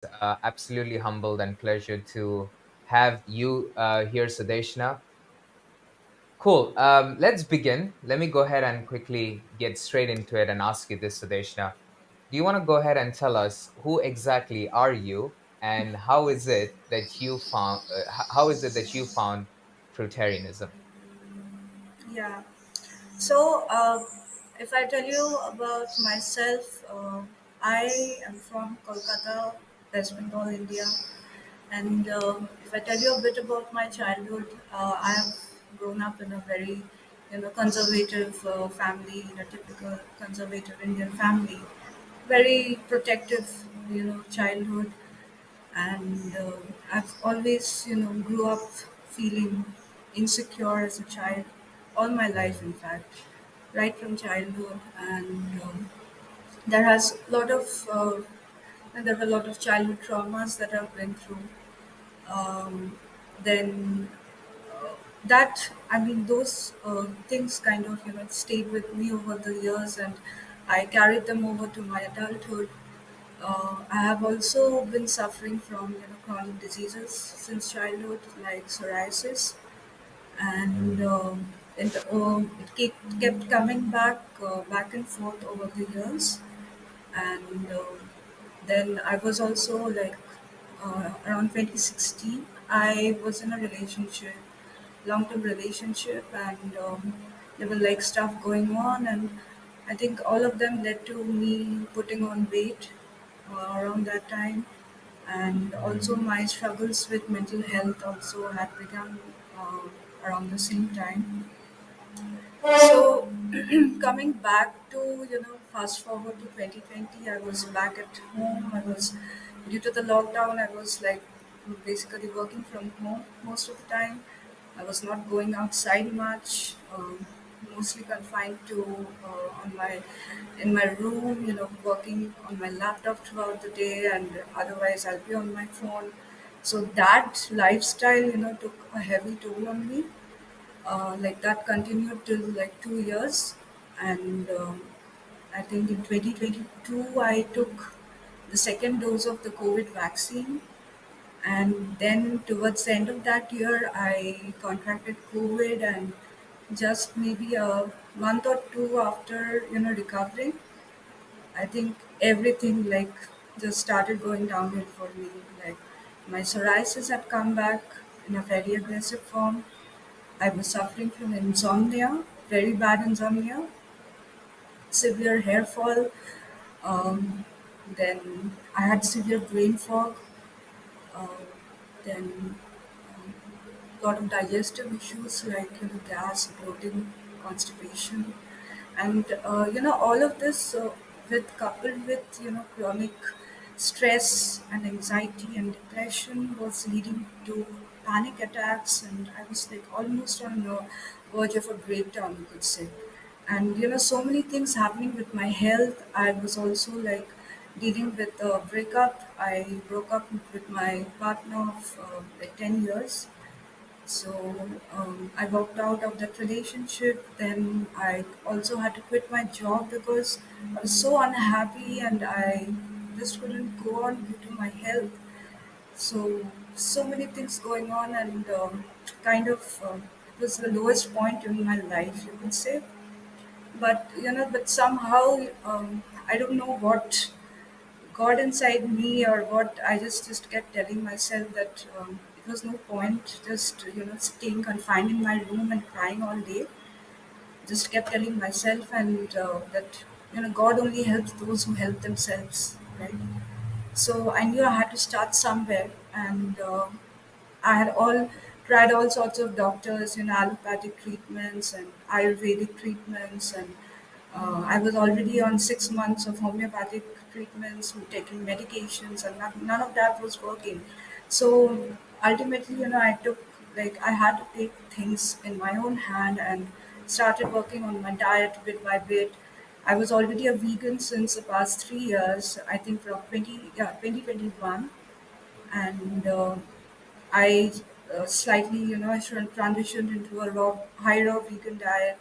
Absolutely humbled and pleasured to have you here, Sadeshna. Cool. Let's begin. Let me go ahead and quickly get straight into it and ask you this, Sadeshna. Do you want to go ahead and tell us who exactly are you, and how is it that you found how is it that you found fruitarianism? Yeah. So, if I tell you about myself, I am from Kolkata, West Bengal, India. And if I tell you a bit about my childhood, I have grown up in a very, conservative family, in a typical conservative Indian family. Very protective, childhood, and I've always grew up feeling insecure as a child, all my life in fact, right from childhood. And there has a lot of there were a lot of childhood traumas that I've been through. Then that I mean those things kind of stayed with me over the years, and I carried them over to my adulthood. I have also been suffering from chronic diseases since childhood, like psoriasis, and kept coming back and forth over the years. And then I was also like around 2016. I was in a relationship, long-term relationship, and there were like stuff going on, and I think all of them led to me putting on weight around that time, and also my struggles with mental health also had begun uh, around the same time. So coming back to fast forward to 2020, I was back at home. I was due to the lockdown. I was like basically working from home most of the time. I was not going outside much. Mostly confined to on my in my room. Working on my laptop throughout the day, and otherwise I'll be on my phone. So that lifestyle, took a heavy toll on me. Like that continued till like 2 years, and I think in 2022 I took the second dose of the COVID vaccine, and then towards the end of that year I contracted COVID, and just maybe a month or two after recovering, I think everything like just started going downhill for me. Like my psoriasis had come back in a very aggressive form. I was suffering from insomnia, very bad insomnia, severe hair fall. Um, then I had severe brain fog. Uh, then a lot of digestive issues like gas, bloating, constipation, and all of this with coupled with chronic stress and anxiety and depression was leading to panic attacks, and I was like almost on the verge of a breakdown, you could say. And so many things happening with my health. I was also like dealing with a breakup. I broke up with my partner of like 10 years. So I walked out of that relationship. Then I also had to quit my job because I was so unhappy, and I just couldn't go on due to my health. So many things going on, and kind of it was the lowest point in my life, you can say. But but somehow I don't know what got inside me or what. I just kept telling myself that it was no point just staying confined in my room and crying all day. Just kept telling myself, and that God only helps those who help themselves, right? So I knew I had to start somewhere, and I had all tried all sorts of doctors, allopathic treatments and Ayurvedic treatments, and I was already on 6 months of homeopathic treatments, taking medications, and none of that was working. So ultimately, I took like I had to take things in my own hand and started working on my diet bit by bit. I was already a vegan since the past 3 years, I think from 2021, and I slightly, transitioned into a high raw vegan diet.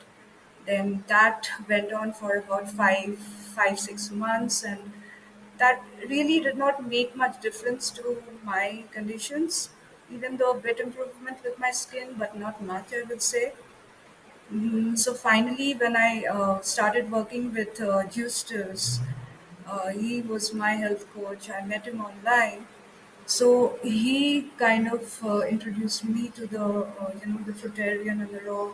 Then that went on for about 6 months, and that really did not make much difference to my conditions, even though a bit improvement with my skin, but not much, I would say. So finally, when I started working with Justus, he was my health coach. I met him online, so he kind of introduced me to the the fruitarian and the raw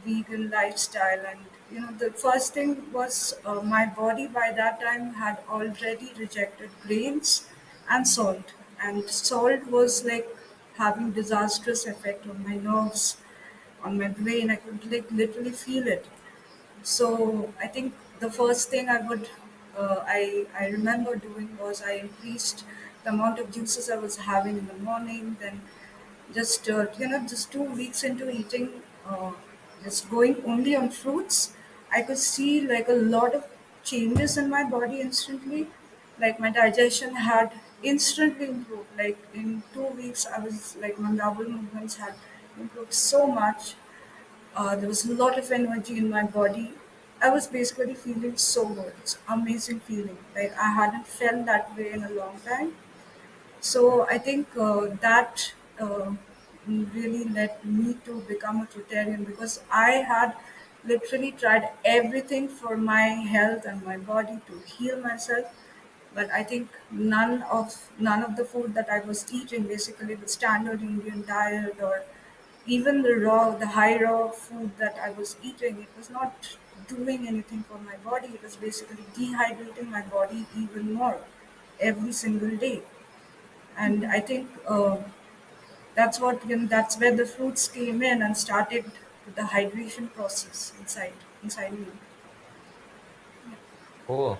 vegan lifestyle. And the first thing was, my body by that time had already rejected grains and salt, and salt was like having disastrous effect on my nerves, on my brain. I could like literally feel it. So I think the first thing I remember doing was I increased the amount of juices I was having in the morning. Then just 2 weeks into eating, just going only on fruits, I could see like a lot of changes in my body instantly. Like my digestion had instantly improved. Like in 2 weeks, I was like my bowel movements had improved so much. There was a lot of energy in my body. I was basically feeling so good. It's amazing feeling. Like I hadn't felt that way in a long time. So I think that really led me to become a fruitarian, because I had literally tried everything for my health and my body to heal myself. But I think none of the food that I was eating, basically the standard Indian diet, or even the high raw food that I was eating, it was not doing anything for my body. It was basically dehydrating my body even more every single day. And I think that's where the fruits came in and started the hydration process inside me. Cool.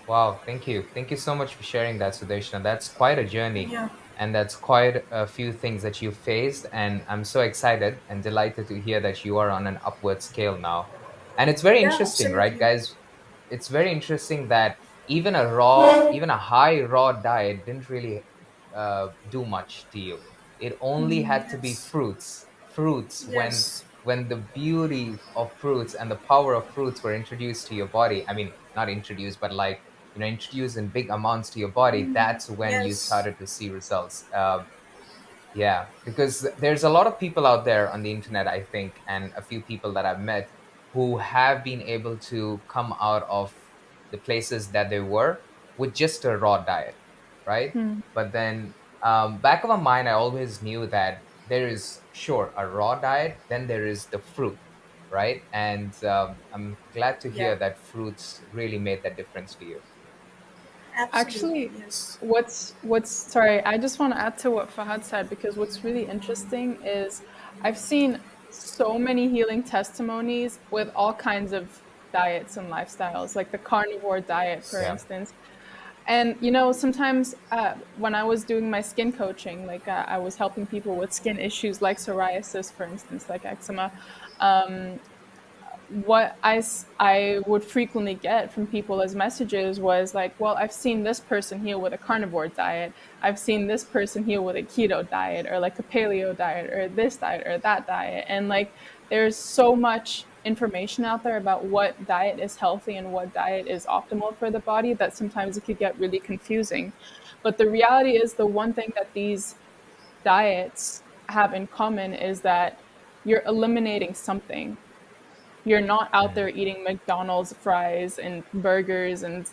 Wow. Thank you. Thank you so much for sharing that, Sudeshna. That's quite a journey, Yeah, and that's quite a few things that you faced. And I'm so excited and delighted to hear that you are on an upward scale now. And it's very yeah, interesting, right, absolutely. guys? It's very interesting that even a high raw diet didn't really do much to you. It only had to be Yes, fruits yes. when the beauty of fruits and the power of fruits were introduced to your body. I mean, not introduced, but like, introduced in big amounts to your body. That's when you Yes. started to see results. Yeah, because there's a lot of people out there on the internet, I think, and a few people that I've met who have been able to come out of the places that they were with just a raw diet, right? Hmm. But then, back of my mind, I always knew that there is, sure, a raw diet, then there is the fruit, right? And I'm glad to Yeah, hear that fruits really made that difference for you. absolutely. Actually, Yes. what's sorry, I just want to add to what Fahad said, because what's really interesting is I've seen so many healing testimonies with all kinds of diets and lifestyles, like the carnivore diet, for Yeah. instance. And sometimes when I was doing my skin coaching, like I was helping people with skin issues like psoriasis, for instance, like eczema. Um, what I would frequently get from people as messages was like, well, I've seen this person heal with a carnivore diet. I've seen this person heal with a keto diet, or like a paleo diet, or this diet or that diet. And like, there's so much information out there about what diet is healthy and what diet is optimal for the body that sometimes it could get really confusing. But the reality is, the one thing that these diets have in common is that you're eliminating something. You're not out there Mhm. eating McDonald's fries and burgers and,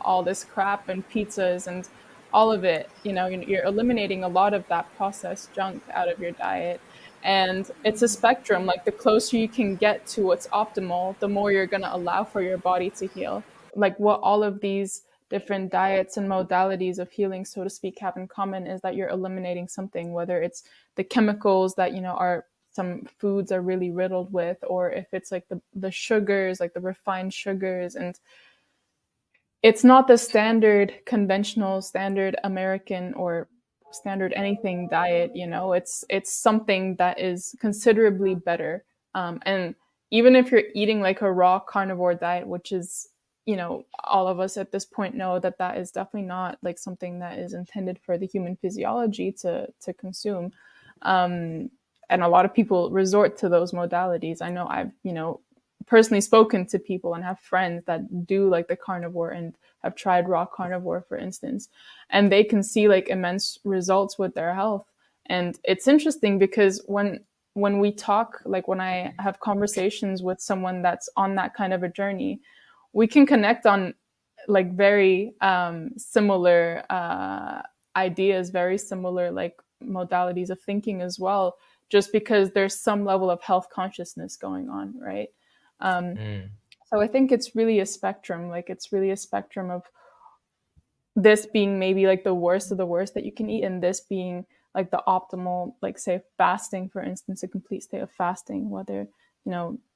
all this crap and pizzas and all of it. You're eliminating a lot of that processed junk out of your diet. And it's a spectrum. Like, the closer you can get to what's optimal, the more you're going to allow for your body to heal. Like, what all of these different diets and modalities of healing, so to speak, have in common is that you're eliminating something, whether it's the chemicals that, are some foods are really riddled with, or if it's like the sugars, like the refined sugars. And it's not the standard conventional, standard American, or standard anything diet. It's something that is considerably better. And even if you're eating like a raw carnivore diet, which is, all of us at this point know that that is definitely not like something that is intended for the human physiology to consume. um, and a lot of people resort to those modalities. I know I've, personally spoken to people and have friends that do like the carnivore and have tried raw carnivore, for instance, and they can see like immense results with their health. And it's interesting because when we talk, like when I have conversations with someone that's on that kind of a journey, we can connect on like very similar ideas, very similar like modalities of thinking as well, just because there's some level of health consciousness going on, right? Um, Mm. so I think it's really a spectrum. Like it's really a spectrum of this being maybe like the worst of the worst that you can eat, and this being like the optimal, like say fasting, for instance, a complete state of fasting, whether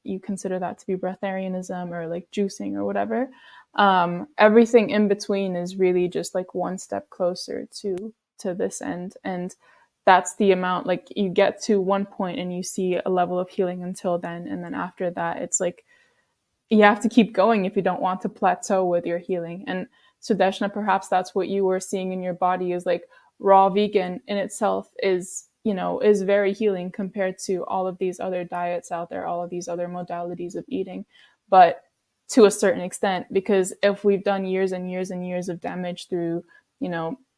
you consider that to be breatharianism or like juicing or whatever. Everything in between is really just like one step closer to this end. And that's the amount, like you get to one point and you see a level of healing until then, and then after that it's like you have to keep going if you don't want to plateau with your healing. And Sudeshna, perhaps that's what you were seeing in your body, is like raw vegan in itself is very healing compared to all of these other diets out there, all of these other modalities of eating. But to a certain extent, because if we've done years and years and years of damage through,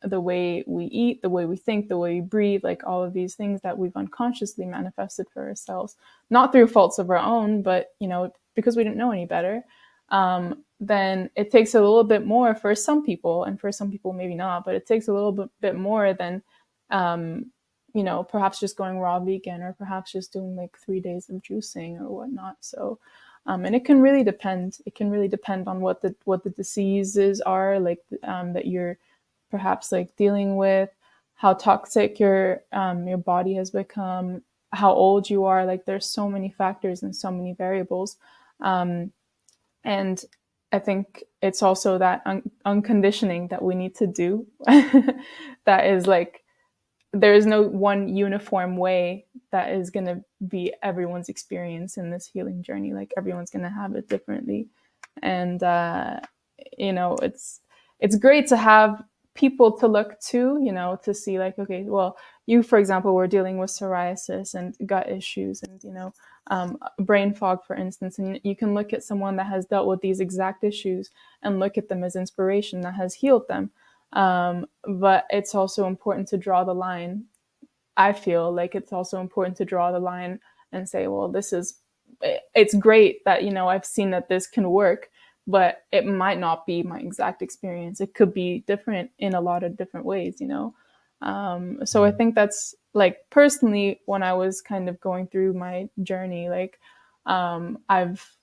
the way we eat, the way we think, the way we breathe, like all of these things that we've unconsciously manifested for ourselves, not through faults of our own, but, because we didn't know any better, then it takes a little bit more for some people, and for some people maybe not, but it takes a little bit more than, perhaps just going raw vegan, or perhaps just doing like 3 days of juicing or whatnot. So, and it can really depend. It can really depend on what the diseases are, like that you're perhaps like dealing with, how toxic your body has become, how old you are. Like there's so many factors and so many variables. And I think it's also that unconditioning that we need to do. That is like, there is no one uniform way that is going to be everyone's experience in this healing journey. Like everyone's going to have it differently. And, it's great to have people to look to, to see like, okay, well, you, for example, were dealing with psoriasis and gut issues and, brain fog, for instance, and you can look at someone that has dealt with these exact issues and look at them as inspiration that has healed them. But it's also important to draw the line. I feel like it's also important to draw the line and say, well, it's great that, I've seen that this can work, but it might not be my exact experience. It could be different in a lot of different ways. So I Mm. think that's like, personally, when I was kind of going through my journey, like, I've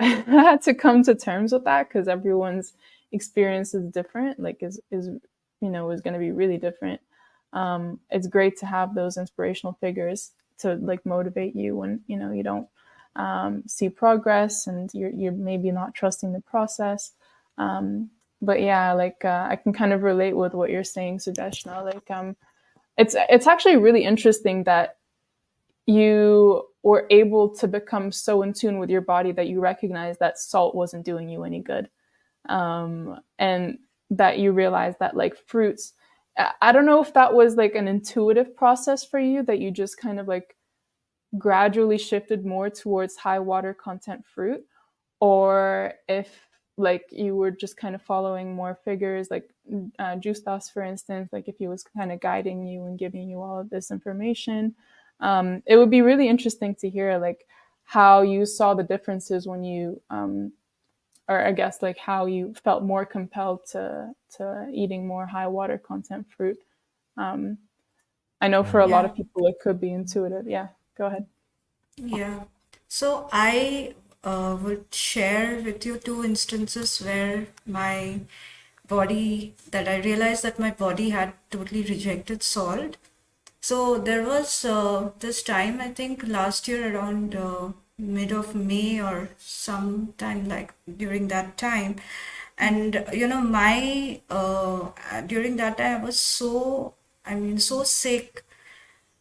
had to come to terms with that, because everyone's experience is different, like is going to be really different. It's great to have those inspirational figures to like motivate you when, you don't see progress, and you're maybe not trusting the process. But yeah, like I can kind of relate with what you're saying, Sudeshna. Like it's actually really interesting that you were able to become so in tune with your body that you recognize that salt wasn't doing you any good, and that you realize that like fruits. I don't know if that was like an intuitive process for you, that you just kind of like gradually shifted more towards high water content fruit, or if like you were just kind of following more figures like Justas, for instance, like if he was kind of guiding you and giving you all of this information. It would be really interesting to hear like how you saw the differences when you or I guess like how you felt more compelled to eating more high water content fruit. um, I know for a Mm. lot of Yeah. people it could be intuitive. Yeah, go ahead. Yeah. So I would share with you two instances where my body, that I realized that my body had totally rejected salt. So there was this time, I think last year around mid of May or sometime like during that time. And my during that time I was so, I mean, so sick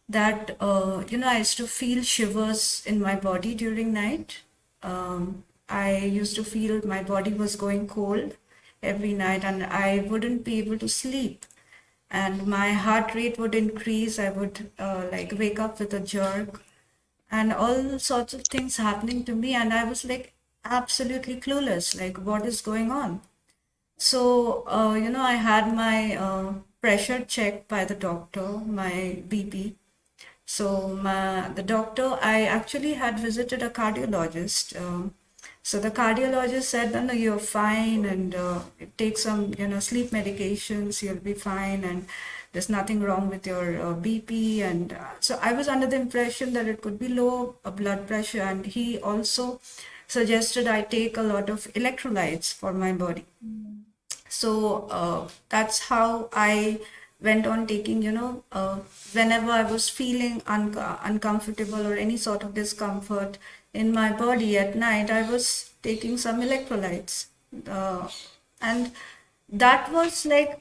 that I used to feel shivers in my body during night. I used to feel my body was going cold every night, and I wouldn't be able to sleep, and my heart rate would increase. I would like wake up with a jerk, and all sorts of things happening to me, and I was like absolutely clueless, like what is going on. So, I had my pressure checked by the doctor, my BP. So the doctor, I actually had visited a cardiologist. So the cardiologist said, no, no, you're fine, and take some, sleep medications, you'll be fine, and there's nothing wrong with your BP. And so I was under the impression that it could be low blood pressure, and he also suggested I take a lot of electrolytes for my body. So that's how I went on taking, whenever I was feeling uncomfortable or any sort of discomfort in my body at night, I was taking some electrolytes. And that was like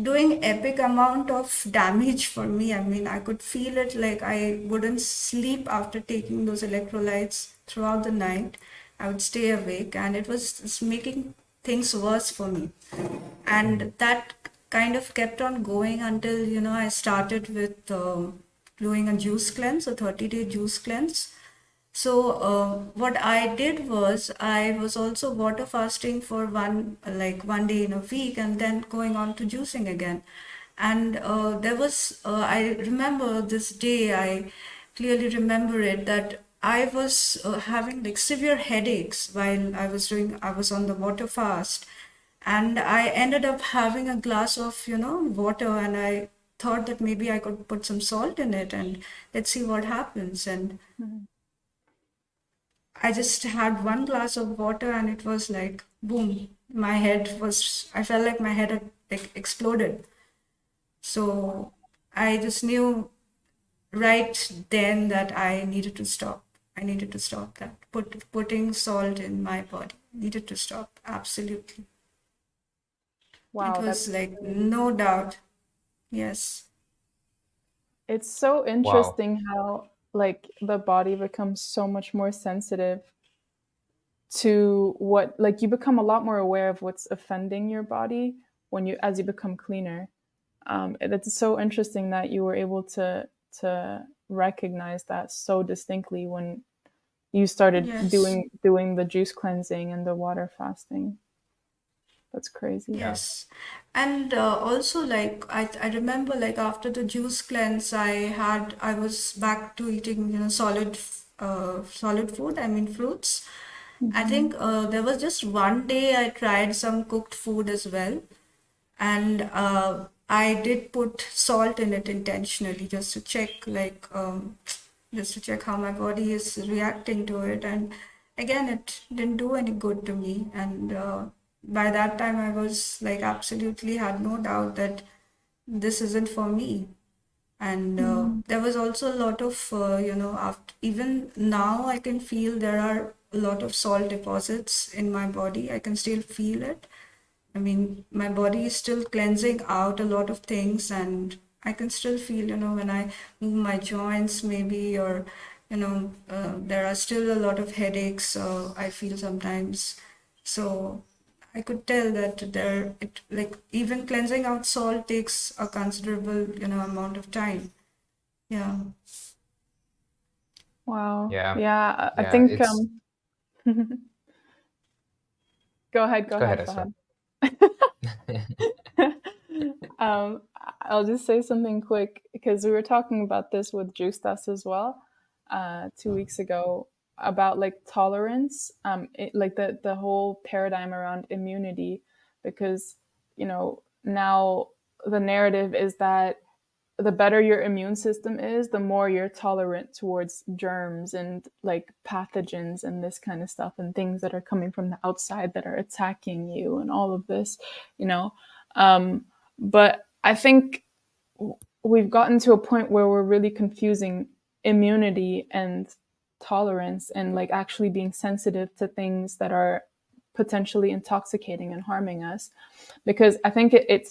doing epic amount of damage for me. I mean, I could feel it, like I wouldn't sleep after taking those electrolytes throughout the night. I would stay awake, and it was just making things worse for me. Mm. And that kind of kept on going until, I started with doing a juice cleanse, a 30-day juice cleanse. So what I did was I was also water fasting for one day in a week, and then going on to juicing again. And there was I remember this day, I clearly remember it, that I was having like severe headaches while I was on the water fast, and I ended up having a glass of water, and I thought that maybe I could put some salt in it and let's see what happens. And Mhm. I just had one glass of water, and it was like boom. I felt like my head had like exploded. So I just knew right then that I needed to stop. I needed to stop that. Putting salt in my body. Needed to stop. Absolutely. It Wow, was that's like really, no doubt. Yes. it's so Wow. interesting how like the body becomes so much more sensitive to what, like you become a lot more aware of what's offending your body when you, as you become cleaner. It's so interesting that you were able to recognize that so distinctly when you started Yes. doing the juice cleansing and the water fasting. That's crazy. Yeah. Yes. And also, like I remember, like after the juice cleanse, I was back to eating, solid food. I mean fruits. I Hmm. think there was just one day I tried some cooked food as well, and I did put salt in it intentionally just to check, just to check how my body is reacting to it. And again, it didn't do any good to me. And by that time, I was like absolutely had no doubt that this isn't for me. And Mm. there was also a lot of, after, even now, I can feel there are a lot of salt deposits in my body. I can still feel it. I mean, my body is still cleansing out a lot of things, and I can still feel, when I move my joints, maybe, or, there are still a lot of headaches, I feel sometimes. So I could tell that like, even cleansing out salt takes a considerable, amount of time. Yeah. Wow. Yeah. Yeah, I Yeah. think It's go Go ahead, ahead, Esra. Fahad. um, I'll just say something quick because we were talking about this with Juice Dust as well 2 weeks ago about like tolerance, like the whole paradigm around immunity, because now the narrative is that the better your immune system is, the more you're tolerant towards germs and like pathogens and this kind of stuff and things that are coming from the outside that are attacking you and all of this, you know. Um, but I think we've gotten to a point where we're really confusing immunity and tolerance and like actually being sensitive to things that are potentially intoxicating and harming us, because I think it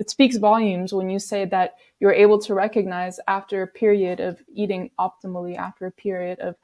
speaks volumes when you say that you're able to recognize after a period of eating optimally, after a period of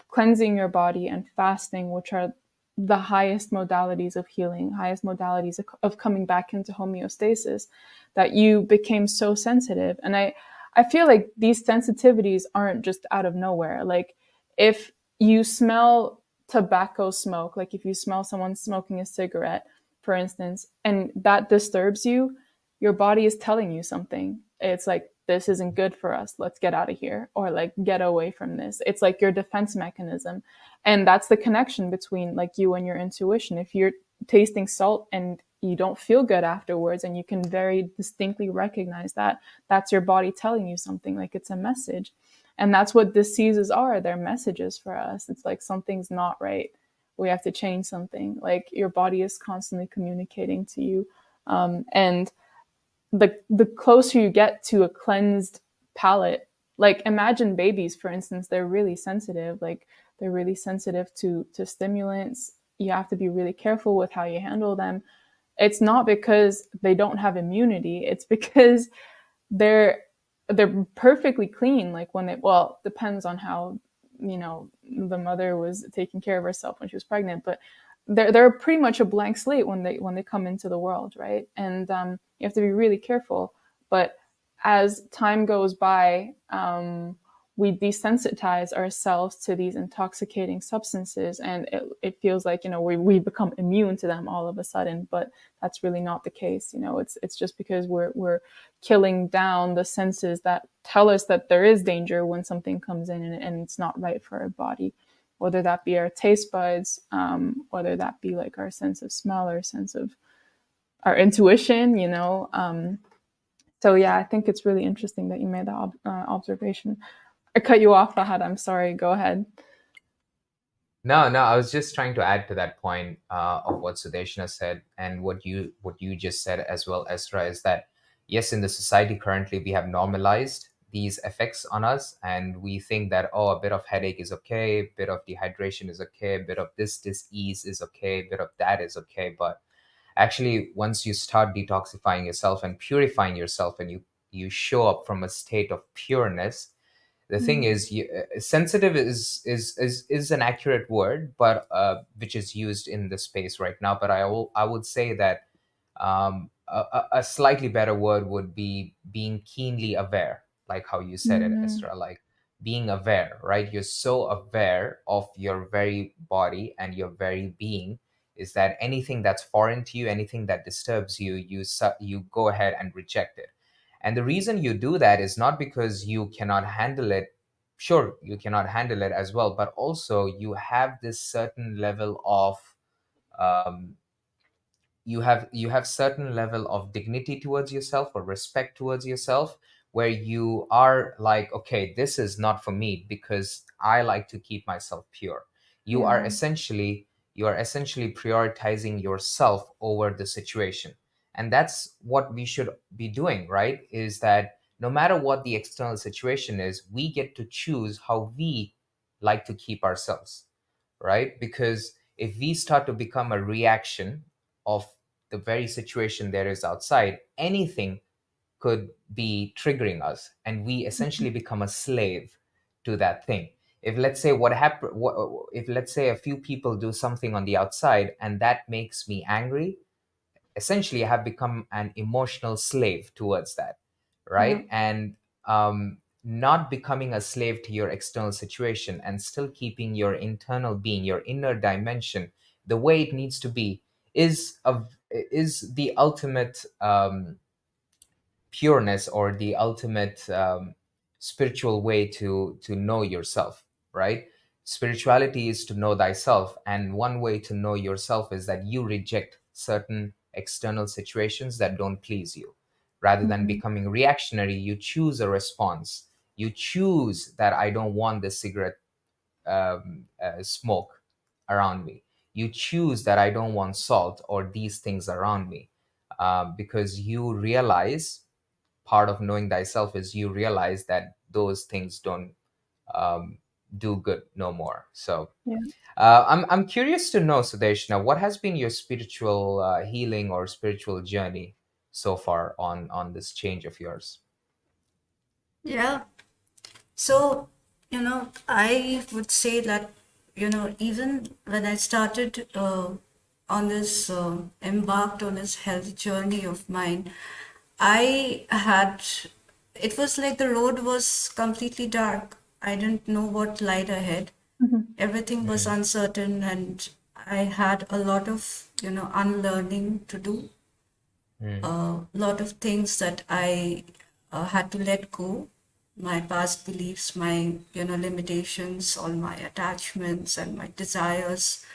cleansing your body and fasting, which are the highest modalities of healing, highest modalities of coming back into homeostasis, that you became so sensitive. And I I feel like these sensitivities aren't just out of nowhere. Like if you smell tobacco smoke, like if you smell someone smoking a cigarette, for instance, and that disturbs you, your body is telling you something. It's like, this isn't good for us. Let's get out of here, or like get away from this. It's like your defense mechanism. And that's the connection between like you and your intuition. If you're tasting salt and you don't feel good afterwards, and you can very distinctly recognize that, that's your body telling you something, like it's a message. And that's what diseases are. They're messages for us. It's like something's not right. We have to change something. Like your body is constantly communicating to you. And the closer you get to a cleansed palate, like imagine babies, for instance, they're really sensitive. Like they're really sensitive to stimulants. You have to be really careful with how you handle them. It's not because they don't have immunity. It's because they're they're perfectly clean. Like when they, well, depends on how, the mother was taking care of herself when she was pregnant, but they're pretty much a blank slate when they come into the world, right? And you have to be really careful. But as time goes by, we desensitize ourselves to these intoxicating substances, and it feels like, we become immune to them all of a sudden. But that's really not the case. It's just because we're killing down the senses that tell us that there is danger when something comes in, and it's not right for our body, whether that be our taste buds, whether that be like our sense of smell, or sense of our intuition. So yeah, I think it's really interesting that you made that observation. I cut you off, Fahad. I'm sorry. Go ahead. No, no, I was just trying to add to that point of what Sudeshna said, and what you just said as well, Esra, is that yes, in the society currently we have normalized these effects on us, and we think that, oh, a bit of headache is okay, a bit of dehydration is okay, a bit of this disease is okay, a bit of that is okay. But actually, once you start detoxifying yourself and purifying yourself, and you show up from a state of pureness, the thing Mm, is, sensitive is an accurate word, but which is used in the space right now. But I would say that a slightly better word would be being keenly aware, like how you said it, mm, Esther. Like being aware, right? You're so aware of your very body and your very being, is that anything that's foreign to you, anything that disturbs you, you go ahead and reject it. And the reason you do that is not because you cannot handle it. Sure, you cannot handle it as well, but also you have this certain level of um, you have certain level of dignity towards yourself, or respect towards yourself, where you are like, okay, this is not for me because I like to keep myself pure. you are yeah. essentially you are essentially prioritizing yourself over the situation. And that's what we should be doing, right? Is that no matter what the external situation is, we get to choose how we like to keep ourselves, right? Because if we start to become a reaction of the very situation there is outside, anything could be triggering us, and we essentially become a slave to that thing. If let's say what happen, if let's say a few people do something on the outside and that makes me angry, essentially I have become an emotional slave towards that, Yeah. right? And not becoming a slave to your external situation and still keeping your internal being, your inner dimension, the way it needs to be, is the ultimate pureness, or the ultimate spiritual way to know yourself, right? Spirituality is to know thyself, and one way to know yourself is that you reject certain external situations that don't please you. Rather than Mm, becoming reactionary, you choose a response. You choose that I don't want this cigarette smoke around me. You choose that I don't want salt or these things around me, because you realize, part of knowing thyself is you realize that those things don't um, do good no more. So yeah. I'm curious to know, Sudeshna, what has been your spiritual healing or spiritual journey so far on this change of yours? Yeah. So, I would say that, even when I started on this, embarked on this health journey of mine, I had it was like the road was completely dark. I didn't know what lied ahead. Mhm. Everything was Mm, uncertain, and I had a lot of, unlearning to do. mm, A lot of things that I had to let go, my past beliefs, my limitations, all my attachments and my desires.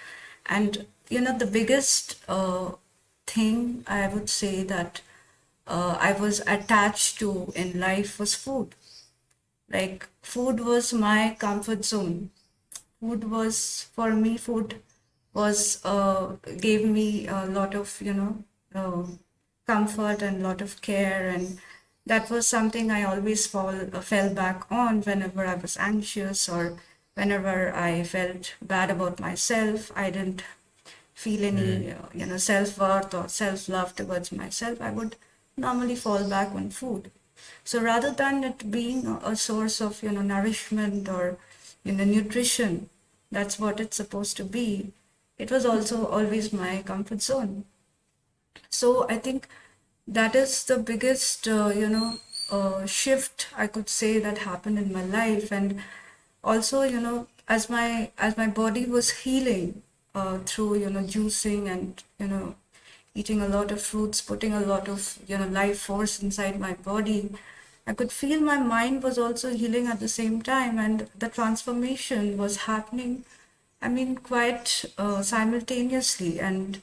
And the biggest thing I would say that I was attached to in life was food. Like, food was my comfort zone. Food was, for me, food was gave me a lot of uh, comfort and a lot of care, and that was something I always fell back on whenever I was anxious, or whenever I felt bad about myself. I didn't feel mm, any self-worth or self-love towards myself. I would normally fall back on food. So rather than it being a source of nourishment or nutrition, that's what it's supposed to be, it was also always my comfort zone. So I think that is the biggest shift I could say that happened in my life. And also, as my body was healing through juicing and eating a lot of fruits, putting a lot of life force inside my body, I could feel my mind was also healing at the same time, and the transformation was happening, I mean, quite simultaneously. And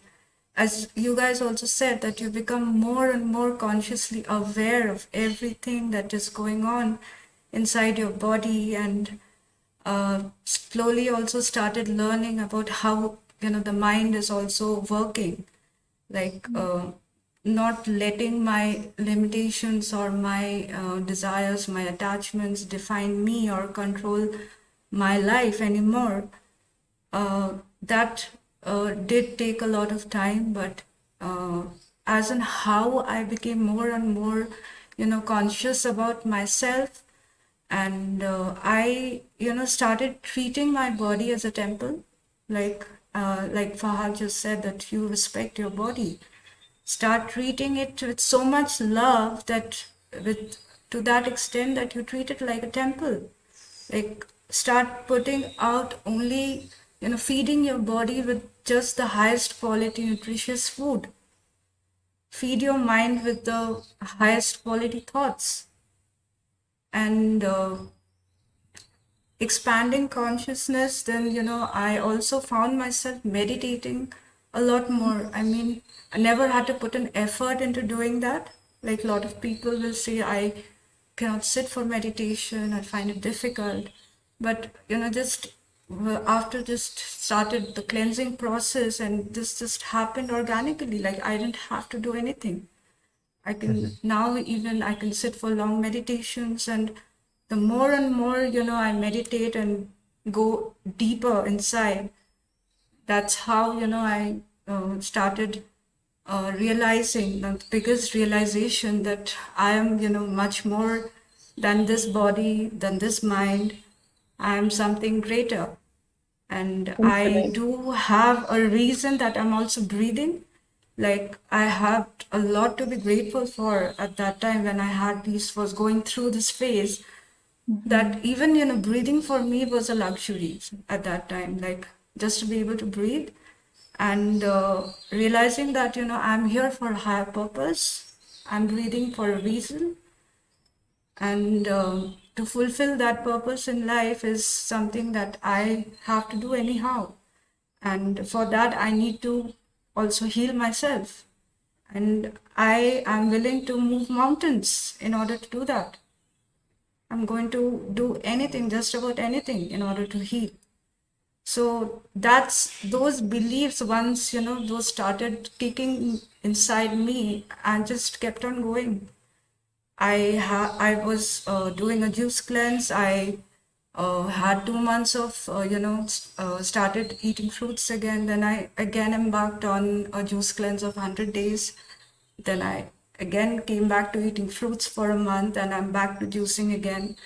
as you guys also said, that you become more and more consciously aware of everything that is going on inside your body, and slowly also started learning about how the mind is also working, like not letting my limitations or my desires, my attachments define me or control my life anymore. That did take a lot of time, but uh, as in how I became more and more, conscious about myself, and I, started treating my body as a temple, like Fahad just said, that you respect your body. Start treating it with so much love that with to that extent that you treat it like a temple. Like, start putting out only, feeding your body with just the highest quality nutritious food. Feed your mind with the highest quality thoughts, and expanding consciousness. Then I also found myself meditating a lot more. I mean, I never had to put an effort into doing that. Like, a lot of people will say I cannot sit for meditation, I find it difficult. But just after just started the cleansing process, and this just happened organically, like I didn't have to do anything. I can now, even I can sit for long meditations, and the more and more I meditate and go deeper inside, that's how I started realizing the biggest realization that I am much more than this body, than this mind. I am something greater, and I Infinite. do have a reason that I'm also breathing. Like, I have a lot to be grateful for at that time when I had this was going through this phase, Mhm. that even breathing for me was a luxury at that time. Like, just to be able to breathe, and realizing that I'm here for a higher purpose. I'm breathing for a reason, and to fulfill that purpose in life is something that I have to do anyhow. And for that, I need to also heal myself. And I am willing to move mountains in order to do that. I'm going to do anything, just about anything, in order to heal. So that's those beliefs, once those started kicking inside me, and just kept on going. I was doing a juice cleanse. I had 2 months of started eating fruits again. Then I again embarked on a juice cleanse of 100 days. Then I again came back to eating fruits for a month, and I'm back to juicing again.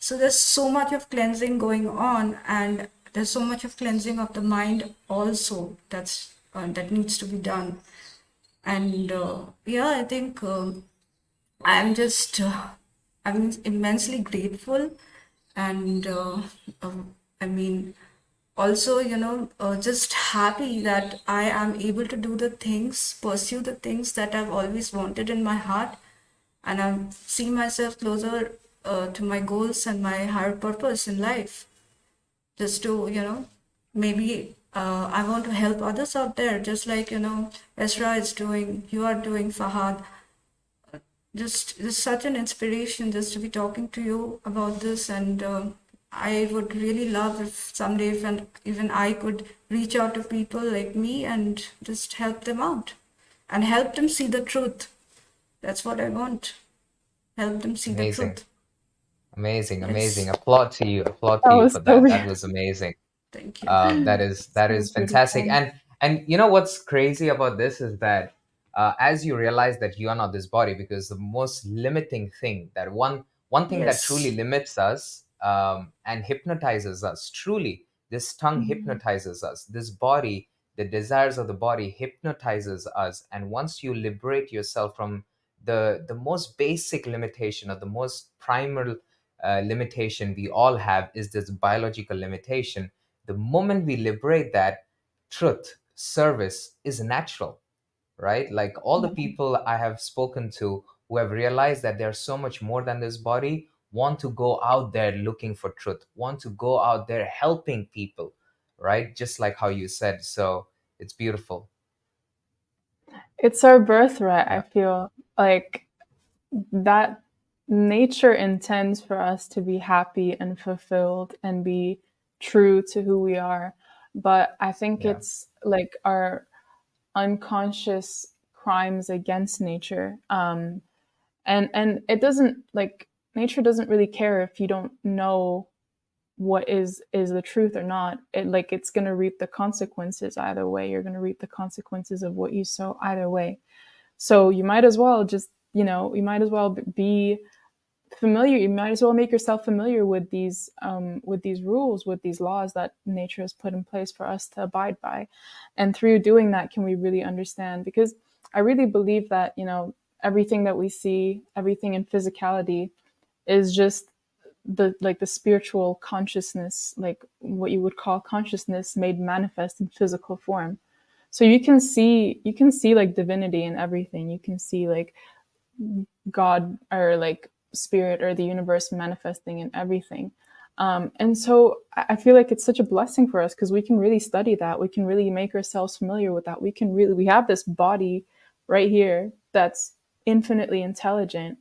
So there's so much of cleansing going on, and there's so much of cleansing of the mind also that needs to be done. And yeah, I think I'm just I'm immensely grateful, and I mean, also, just happy that I am able to do the things, pursue the things that I've always wanted in my heart, and I see myself closer to my goals and my higher purpose in life. Just to, maybe I want to help others out there, just like, Esra is doing, you are doing, Fahad. Just such an inspiration just to be talking to you about this, and I would really love if someday if even I could reach out to people like me and just help them out and help them see the truth. That's what I want. Help them see the Amazing. truth. Amazing, amazing. Yes. Applaud to you. Applaud That to you was for so that. That weird. was amazing. Thank you. That So is fantastic. beautiful. And you know what's crazy about this is that as you realize that you are not this body, because the most limiting thing, that one thing that truly Yes. limits us and hypnotizes us, truly, this tongue Mm. hypnotizes us. This body, the desires of the body, hypnotizes us. And once you liberate yourself from the most basic limitation, or the most primal limitation we all have, is this biological limitation. The moment we liberate that, truth, service is natural, right? Like all the people I have spoken to who have realized that they're so much more than this body, want to go out there looking for truth, want to go out there helping people, right? Just like how you said. So it's beautiful. It's our birthright, I Yeah. feel like that nature intends for us to be happy and fulfilled and be true to who we are. But I think Yeah. it's like our unconscious crimes against nature. And it doesn't like nature doesn't really care if you don't know what is the truth or not. It's going to reap the consequences either way. You're going to reap the consequences of what you sow either way. So you might as well just, you might as well be familiar. You might as well make yourself familiar with these rules, with these laws that nature has put in place for us to abide by. And through doing that, can we really understand? Because I really believe that, everything that we see, everything in physicality is just the spiritual consciousness, like what you would call consciousness made manifest in physical form. So you can see like divinity in everything. You can see like God or like spirit or the universe manifesting in everything. And so I feel like it's such a blessing for us because we can really study that. We can really make ourselves familiar with that. We have this body right here that's infinitely intelligent,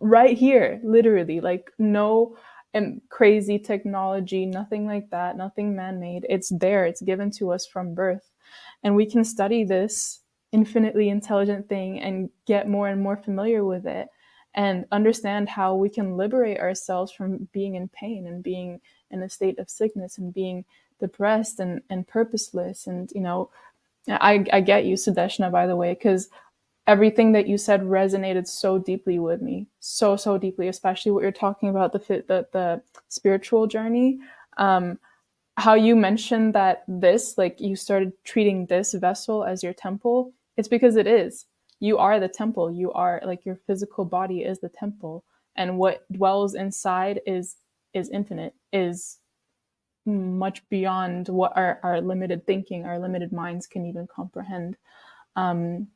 right here, literally, like no crazy technology, nothing like that, nothing man made. It's there, it's given to us from birth. And we can study this infinitely intelligent thing and get more and more familiar with it and understand how we can liberate ourselves from being in pain and being in a state of sickness and being depressed and purposeless. And I get you, Sadeshna, by the way, because everything that you said resonated so deeply with me, so deeply, especially what you're talking about, the spiritual journey. um how you mentioned that this, like, you started treating this vessel as your temple. It's because it is. You are the temple. You are, like, your physical body is the temple, and what dwells inside is infinite, is much beyond what our limited thinking, our limited minds can even comprehend. um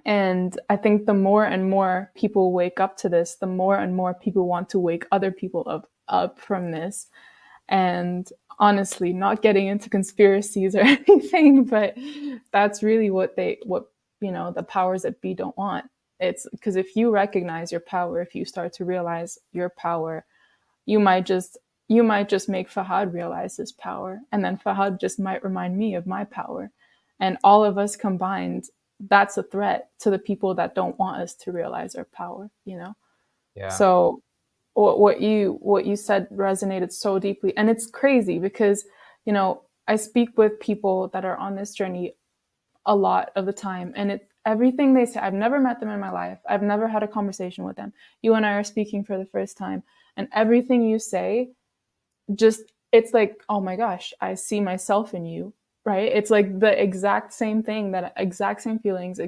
and I think the more and more people wake up to this, the more and more people want to wake other people up from this. And honestly, not getting into conspiracies or anything, but that's really what the powers that be don't want. It's because if you recognize your power, if you start to realize your power, you might just you might just make Fahad realize his power, and then Fahad just might remind me of my power, and all of us combined, that's a threat to the people that don't want us to realize our power. Yeah. So what you said resonated so deeply, and it's crazy because I speak with people that are on this journey a lot of the time, and it's everything they say. I've never met them in my life. I've never had a conversation with them. You and I are speaking for the first time, and everything you say, just, it's like, oh my gosh, I see myself in you, right? It's like the exact same thing, that exact same feelings.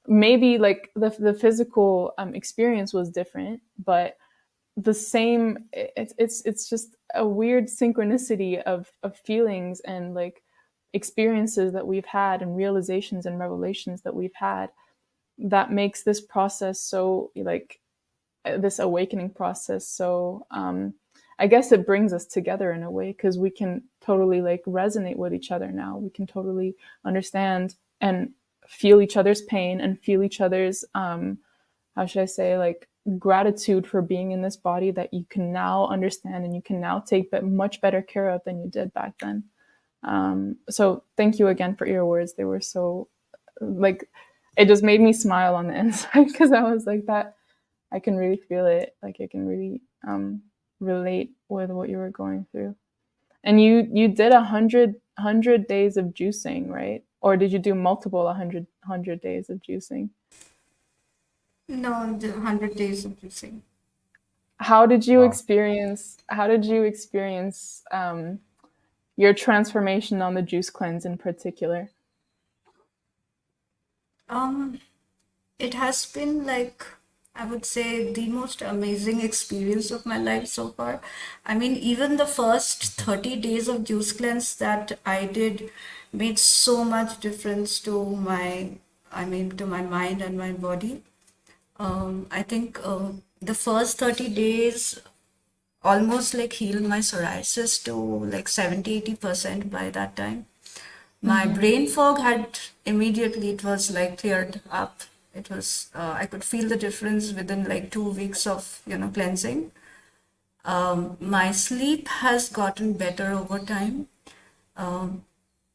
Maybe like the physical experience was different, but the same. It's just a weird synchronicity of feelings and like experiences that we've had and realizations and revelations that we've had that makes this process so like this awakening process. So I guess it brings us together in a way because we can totally like resonate with each other now. We can totally understand and feel each other's pain and feel each other's how should I say, like gratitude for being in this body that you can now understand and you can now take much better care of than you did back then. So thank you again for your words. They were so like it just made me smile on the inside because I was like that I can really feel it. Like I can really relate with what you were going through. And you did 100 days of juicing, right? Or did you do multiple 100 days of juicing? No, the 100 days of juicing. Wow. How did you experience your transformation on the juice cleanse in particular? Um, it has been like, I would say, the most amazing experience of my life so far. I mean, even the first Mhm. 30 days of juice cleanse that I did made so much difference to to my mind and my body. I think the first 30 days almost like healed my psoriasis to like 70-80% by that time. My Mm-hmm. brain fog had immediately, it was like cleared up. It was, I could feel the difference within like 2 weeks of, cleansing. My sleep has gotten better over time. Um,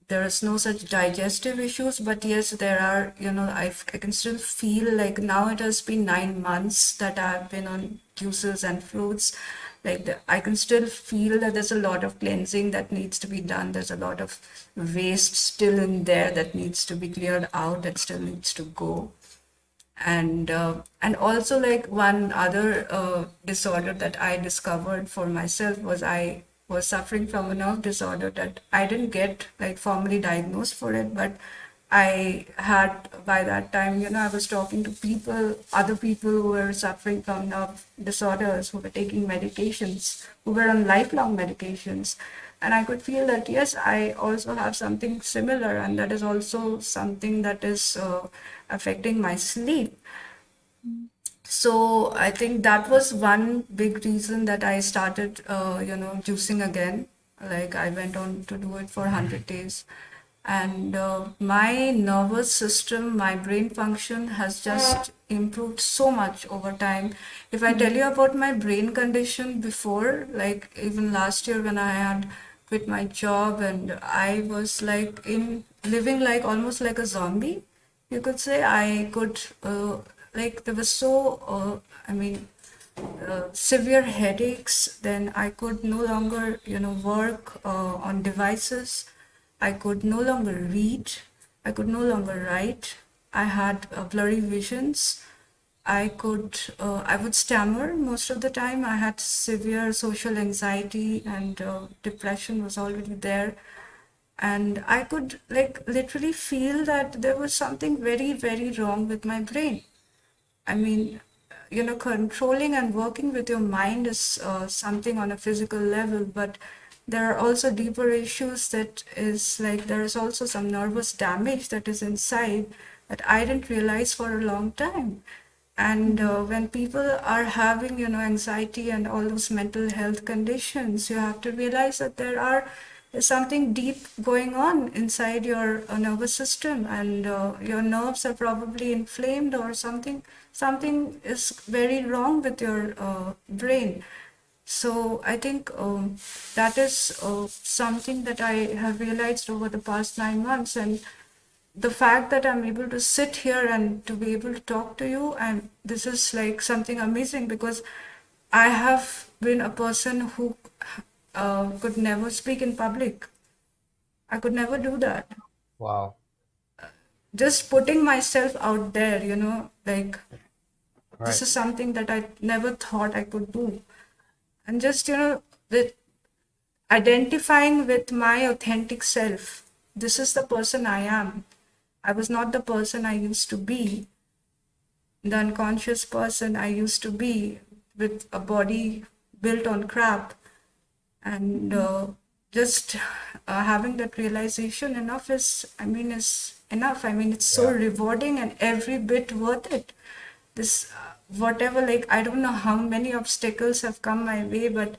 there is no such digestive issues, but yes, there are, I can still feel like now it has been 9 months that I've been on juices and fruits. I can still feel that there's a lot of cleansing that needs to be done. There's a lot of waste still in there that needs to be cleared out, that still needs to go. And also like one other disorder that I discovered for myself was I was suffering from a nerve disorder that I didn't get like formally diagnosed for it, but I had by that time, I was talking to people, other people who were suffering from nerve disorders, who were taking medications, who were on lifelong medications. And I could feel that, yes, I also have something similar, and that is also something that is affecting my sleep. So I think that was one big reason that I started, juicing again. Like I went on to do it for 100 days. And my nervous system, my brain function has just improved so much over time. If I tell you about my brain condition before, like even last year when I had quit my job and I was like in living like almost like a zombie, you could say. I could like there was so severe headaches. Then I could no longer work on devices. I could no longer read. I could no longer write. I had blurry visions. I would stammer most of the time. I had severe social anxiety, and depression was already there. And I could like literally feel that there was something very, very wrong with my brain. I mean, controlling and working with your mind is something on a physical level, but there are also deeper issues that is like there is also some nervous damage that is inside that I didn't realize for a long time. And when people are having, anxiety and all those mental health conditions, you have to realize that there's something deep going on inside your nervous system, and your nerves are probably inflamed or something. Something is very wrong with your brain. So I think that is something that I have realized over the past 9 months, and the fact that I'm able to sit here and to be able to talk to you, and this is like something amazing because I have been a person who could never speak in public. I could never do that. Wow. Just putting myself out there, like this Right. is something that I never thought I could do. And just, with identifying with my authentic self. This is the person I am. I was not the person I used to be, the unconscious person I used to be. with a body built on crap, and just having that realization, enough is, I mean, is enough. I mean, it's so Yeah, rewarding and every bit worth it. This whatever, like, I don't know how many obstacles have come my way, but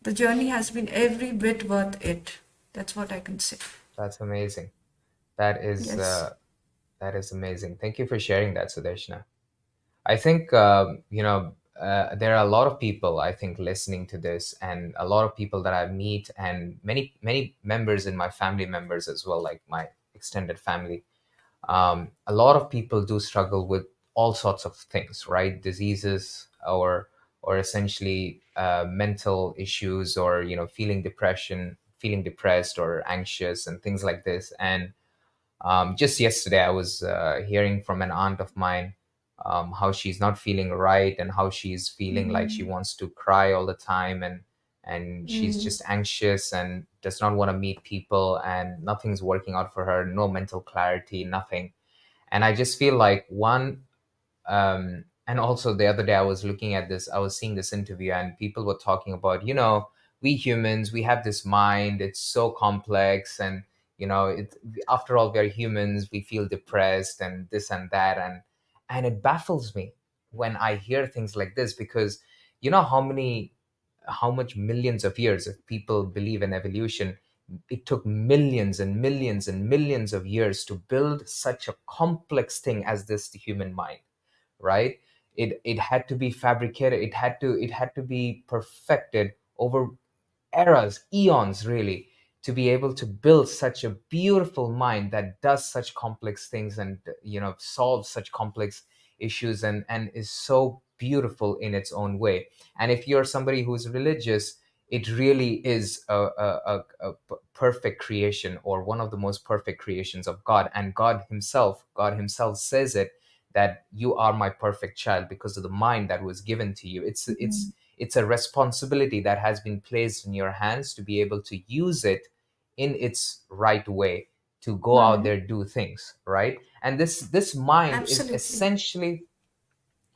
the journey has been every bit worth it. That's what I can say. that's amazing. That is Yes. uh, that is amazing. Thank you for sharing that, Sudeshna. I think there are a lot of people I think listening to this, and a lot of people that I meet, and many members in my family members as well, like my extended family. A lot of people do struggle with all sorts of things, right? Diseases, or essentially mental issues, or feeling feeling depressed or anxious, and things like this. And just yesterday, I was hearing from an aunt of mine how she's not feeling right, and how she's feeling like she wants to cry all the time, and she's Mm. just anxious and does not want to meet people, and nothing's working out for her, no mental clarity, nothing. And I just feel like one, and also the other day I was seeing this interview, and people were talking about, we humans, we have this mind, it's so complex, and after all, we're humans, we feel depressed and this and that. And it baffles me when I hear things like this, because how much millions of years, if people believe in evolution, it took millions and millions and millions of years to build such a complex thing as this, the human mind, right? It had to be fabricated, it had to be perfected over eras, eons, really, to be able to build such a beautiful mind that does such complex things, and solves such complex issues, and is so beautiful in its own way. And if you're somebody who's religious, it really is perfect creation, or one of the most perfect creations of God. And God himself says it, that you are my perfect child because of the mind that was given to you. It's a responsibility that has been placed in your hands to be able to use it in its right way, to go out Right. there, do things right. And this mind is Absolutely. essentially,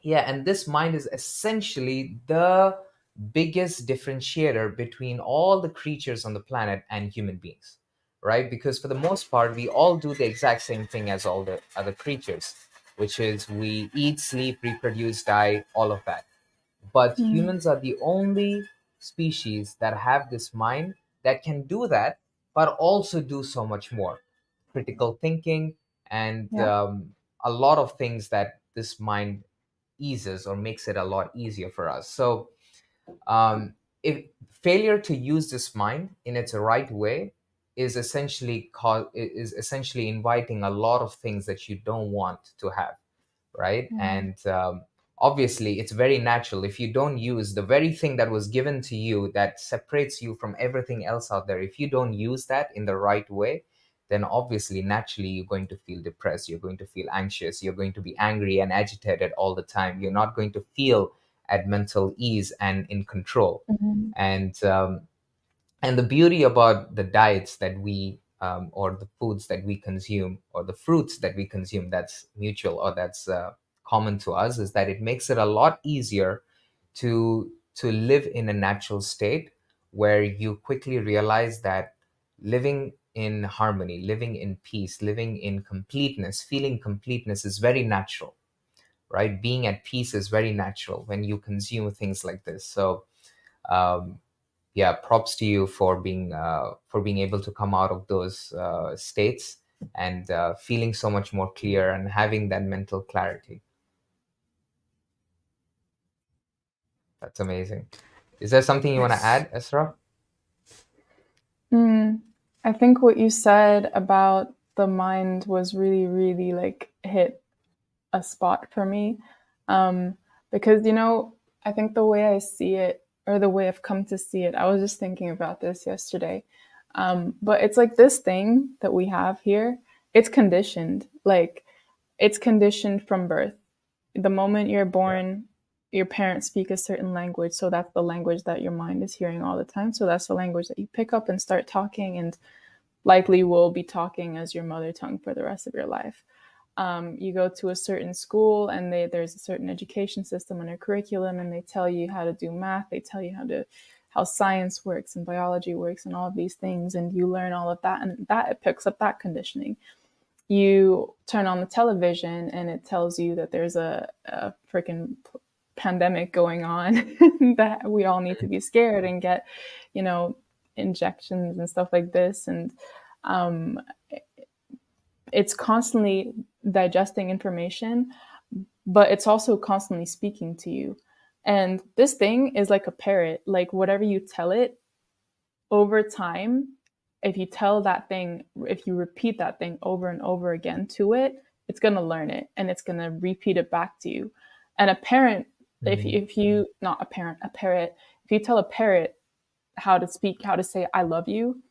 yeah, and this mind is essentially the biggest differentiator between all the creatures on the planet and human beings, right? Because for the most part, we all do the exact same thing as all the other creatures, which is we eat, sleep, reproduce, die, all of that. But Mm. humans are the only species that have this mind that can do that, but also do so much more. Critical thinking, and Yeah. a lot of things that this mind eases or makes it a lot easier for us. So, if failure to use this mind in its right way is essentially inviting a lot of things that you don't want to have, right? Mm. And obviously, it's very natural, if you don't use the very thing that was given to you, that separates you from everything else out there, if you don't use that in the right way, then obviously, naturally, you're going to feel depressed, you're going to feel anxious, you're going to be angry and agitated all the time, you're not going to feel at mental ease and in control. Mhm. And and the beauty about the diets that we or the foods that we consume, or the fruits that we consume, that's mutual, or that's common to us, is that it makes it a lot easier to live in a natural state, where you quickly realize that living in harmony, living in peace, living in completeness, feeling completeness is very natural, right? Being at peace is very natural when you consume things like this. So um, yeah, props to you for being able to come out of those states, and feeling so much more clear and having that mental clarity. That's amazing. Is there something you want to Yes. add, Esra? Mm. I think what you said about the mind was really, really like hit a spot for me. Um, because, I think the way I see it, or the way I've come to see it, I was just thinking about this yesterday. But it's like this thing that we have here, it's conditioned. Like, it's conditioned from birth. The moment you're Yeah. born, your parents speak a certain language. So that's the language that your mind is hearing all the time. So that's the language that you pick up and start talking, and likely will be talking as your mother tongue for the rest of your life. You go to a certain school and there's a certain education system and a curriculum, and they tell you how to do math, they tell you how science works and biology works and all of these things, and you learn all of that, and that it picks up that conditioning. You turn on the television and it tells you that there's a freaking pandemic going on that we all need to be scared and get, injections and stuff like this. And um, it's constantly digesting information, but it's also constantly speaking to you. And this thing is like a parrot. Like whatever you tell it over time, if you repeat that thing over and over again to it, it's going to learn it and it's going to repeat it back to you. And a parent, if you, not a parent, a parrot, if you tell a parrot how to speak, how to say, I love you,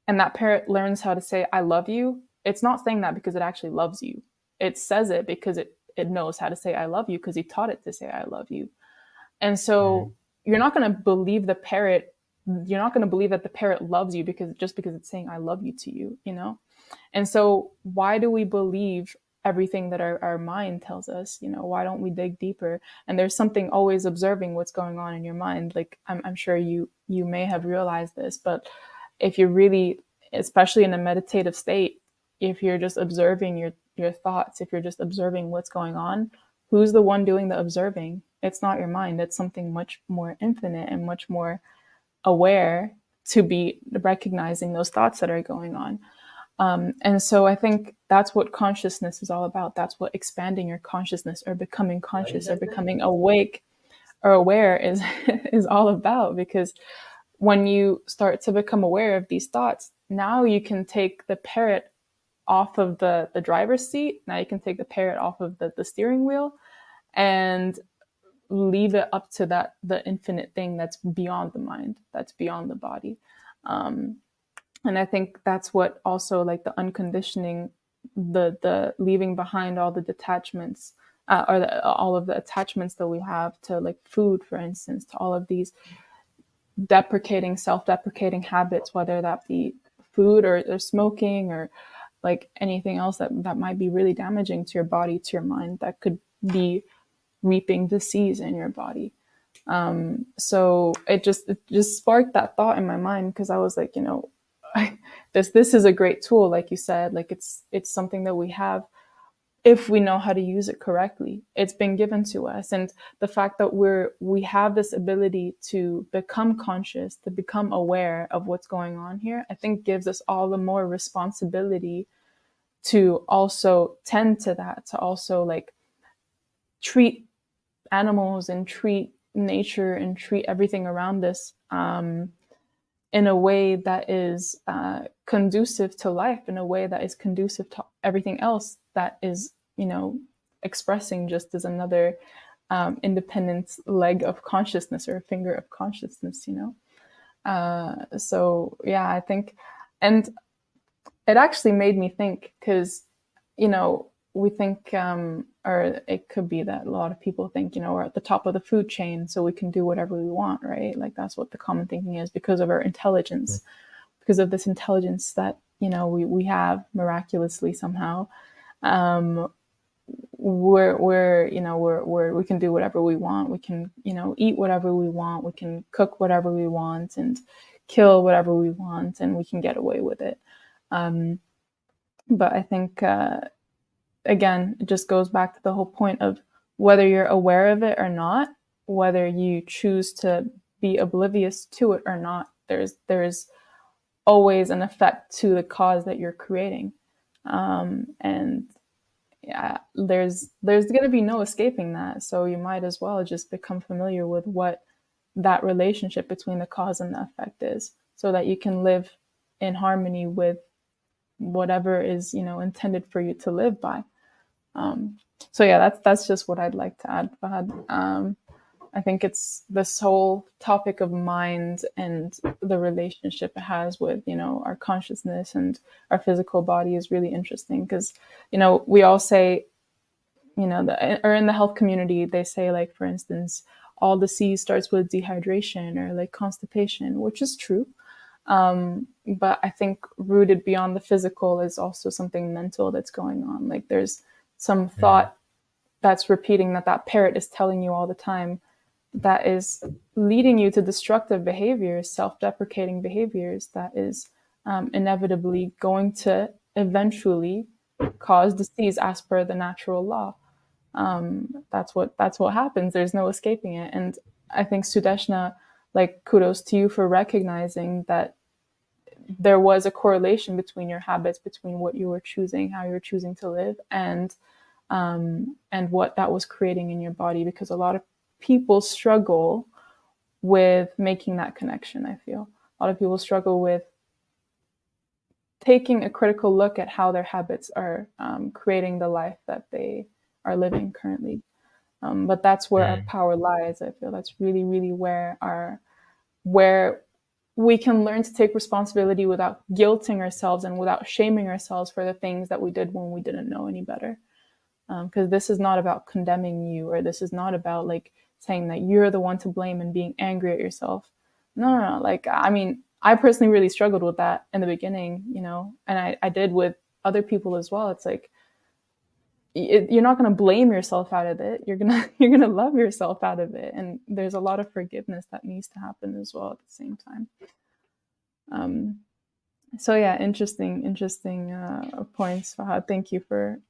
and that parrot learns how to say, I love you, it's not saying that because it actually loves you. It says it because it knows how to say, I love you, because you taught it to say, I love you. And so you're not going to believe the parrot. You're not going to believe that the parrot loves you because it's saying, I love you to you, And so why do we believe everything that our mind tells us? Why don't we dig deeper? And there's something always observing what's going on in your mind. Like I'm sure you may have realized this, but if you're really, especially in a meditative state, if you're just observing your thoughts, if you're just observing what's going on, who's the one doing the observing? It's not your mind. It's something much more infinite and much more aware to be recognizing those thoughts that are going on. And so I think that's what consciousness is all about. That's what expanding your consciousness or becoming conscious or becoming awake or aware is all about. Because when you start to become aware of these thoughts, now you can take the parrot off of the driver's seat. Now you can take the parrot off of the steering wheel and leave it up to the infinite thing that's beyond the mind, that's beyond the body. And I think that's what also, like, the unconditioning, the leaving behind all the detachments, all of the attachments that we have to, like, food, for instance, to all of these self-deprecating habits, whether that be food or smoking or like anything else that might be really damaging to your body, to your mind, that could be reaping disease in your body. So it just sparked that thought in my mind, because I was like, this is a great tool, like you said. Like it's something that we have if we know how to use it correctly. It's been given to us, and the fact that we have this ability to become conscious, to become aware of what's going on here, I think gives us all the more responsibility to also tend to that, to also like treat animals and treat nature and treat everything around us in a way that is conducive to life, in a way that is conducive to everything else that is, expressing just as another independent leg of consciousness or a finger of consciousness, So yeah, I think, and it actually made me think, because, we think, or it could be that a lot of people think, we're at the top of the food chain, so we can do whatever we want, right? Like that's what the common thinking is, because of our intelligence, because of this intelligence that, we have miraculously somehow. We can do whatever we want. We can, eat whatever we want. We can cook whatever we want and kill whatever we want, and we can get away with it. But I think, again, it just goes back to the whole point of whether you're aware of it or not, whether you choose to be oblivious to it or not, there's always an effect to the cause that you're creating. And yeah, there's going to be no escaping that. So you might as well just become familiar with what that relationship between the cause and the effect is, so that you can live in harmony with whatever is, intended for you to live by. So yeah, that's just what I'd like to add, Fahad. I think it's this whole topic of mind and the relationship it has with, our consciousness and our physical body is really interesting, because, we all say, or in the health community, they say, like, for instance, all disease starts with dehydration or like constipation, which is true. But I think rooted beyond the physical is also something mental that's going on. Like there's some Mm, thought that's repeating that parrot is telling you all the time, that is leading you to destructive behaviors, self-deprecating behaviors, that is inevitably going to eventually cause disease as per the natural law. That's what happens. There's no escaping it. And I think Sudeshna, like, kudos to you for recognizing that there was a correlation between your habits, between what you were choosing, how you were choosing to live, and what that was creating in your body. Because a lot of people struggle with making that connection. I feel a lot of people struggle with taking a critical look at how their habits are creating the life that they are living currently. But that's where our mm, power lies. I feel that's really, really where we can learn to take responsibility without guilting ourselves and without shaming ourselves for the things that we did when we didn't know any better. Because this is not about condemning you, or this is not about like saying that you're the one to blame and being angry at yourself. No, no, no. Like, I mean, I personally really struggled with that in the beginning, and I did with other people as well. It's like, you're not going to blame yourself out of it. You're gonna you're gonna love yourself out of it, and there's a lot of forgiveness that needs to happen as well at the same time. Um, so yeah, interesting points, Fahad. Thank you for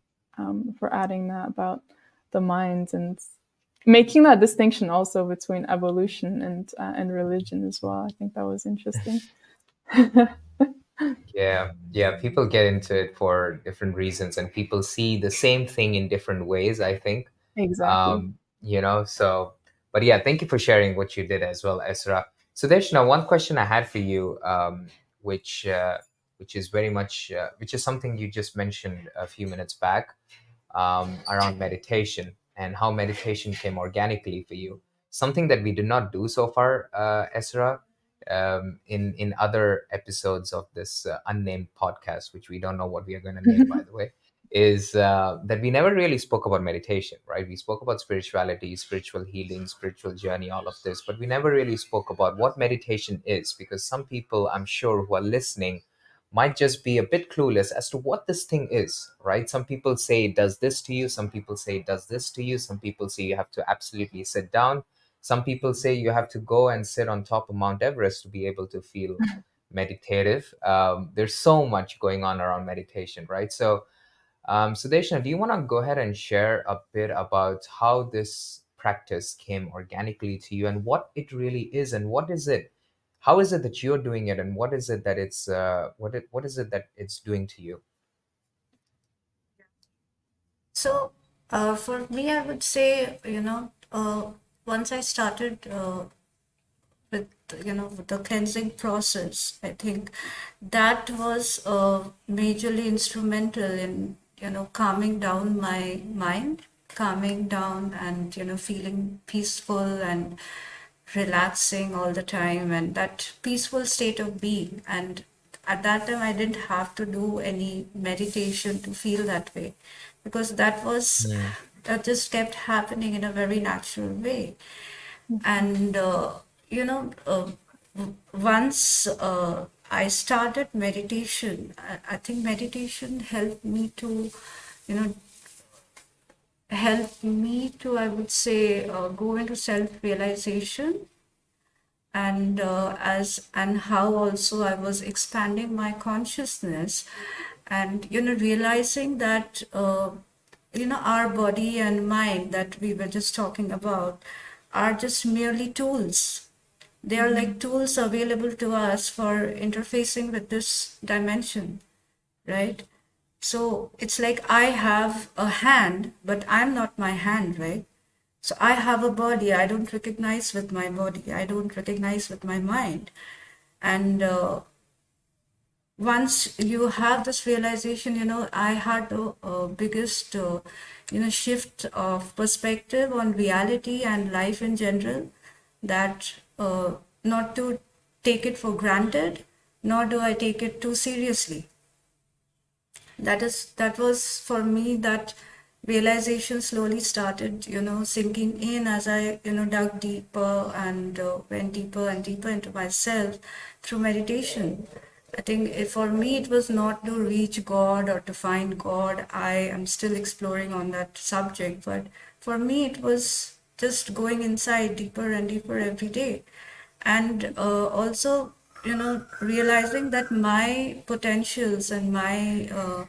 adding that about the mind and making that distinction also between evolution and religion as well. I think that was interesting. yeah, yeah. People get into it for different reasons, and people see the same thing in different ways, I think. Exactly. So, but yeah, thank you for sharing what you did as well, Esra. So, Deshna, one question I had for you, which which is very much which is something you just mentioned a few minutes back, around meditation and how meditation came organically for you. Something that we did not do so far, Esra, in other episodes of this unnamed podcast, which we don't know what we are going to name, by the way, is that we never really spoke about meditation, right? We spoke about spirituality, spiritual healing, spiritual journey, all of this, but we never really spoke about what meditation is, because some people, I'm sure, who are listening might just be a bit clueless as to what this thing is, right? Some people say it does this to you, some people say it does this to you, some people say you have to absolutely sit down, some people say you have to go and sit on top of Mount Everest to be able to feel meditative. There's so much going on around meditation, right? So Deshna, do you want to go ahead and share a bit about how this practice came organically to you and what it really is, and what is it? How is it that you're doing it, and what is it that what is it that it's doing to you? So, for me, I would say, once I started with, with the cleansing process, I think that was majorly instrumental in, calming down my mind, calming down and, feeling peaceful and relaxing all the time, and that peaceful state of being. And at that time, I didn't have to do any meditation to feel that way, because Mm, that just kept happening in a very natural way. And you know once I started meditation, I think meditation helped me to, you know I would say, go into self realization. And as and how also I was expanding my consciousness, and realizing that our body and mind that we were just talking about are just merely tools. They are like tools available to us for interfacing with this dimension, right? So it's like I have a hand, but I'm not my hand, right? So I have a body. I don't recognize with my body. I don't recognize with my mind. And once you have this realization, I had the biggest, shift of perspective on reality and life in general, that not to take it for granted, nor do I take it too seriously. That was for me, that realization slowly started, sinking in as I, dug deeper and went deeper and deeper into myself through meditation. I think for me, it was not to reach God or to find God. I am still exploring on that subject, but for me, it was just going inside deeper and deeper every day. And also, realizing that my potentials and my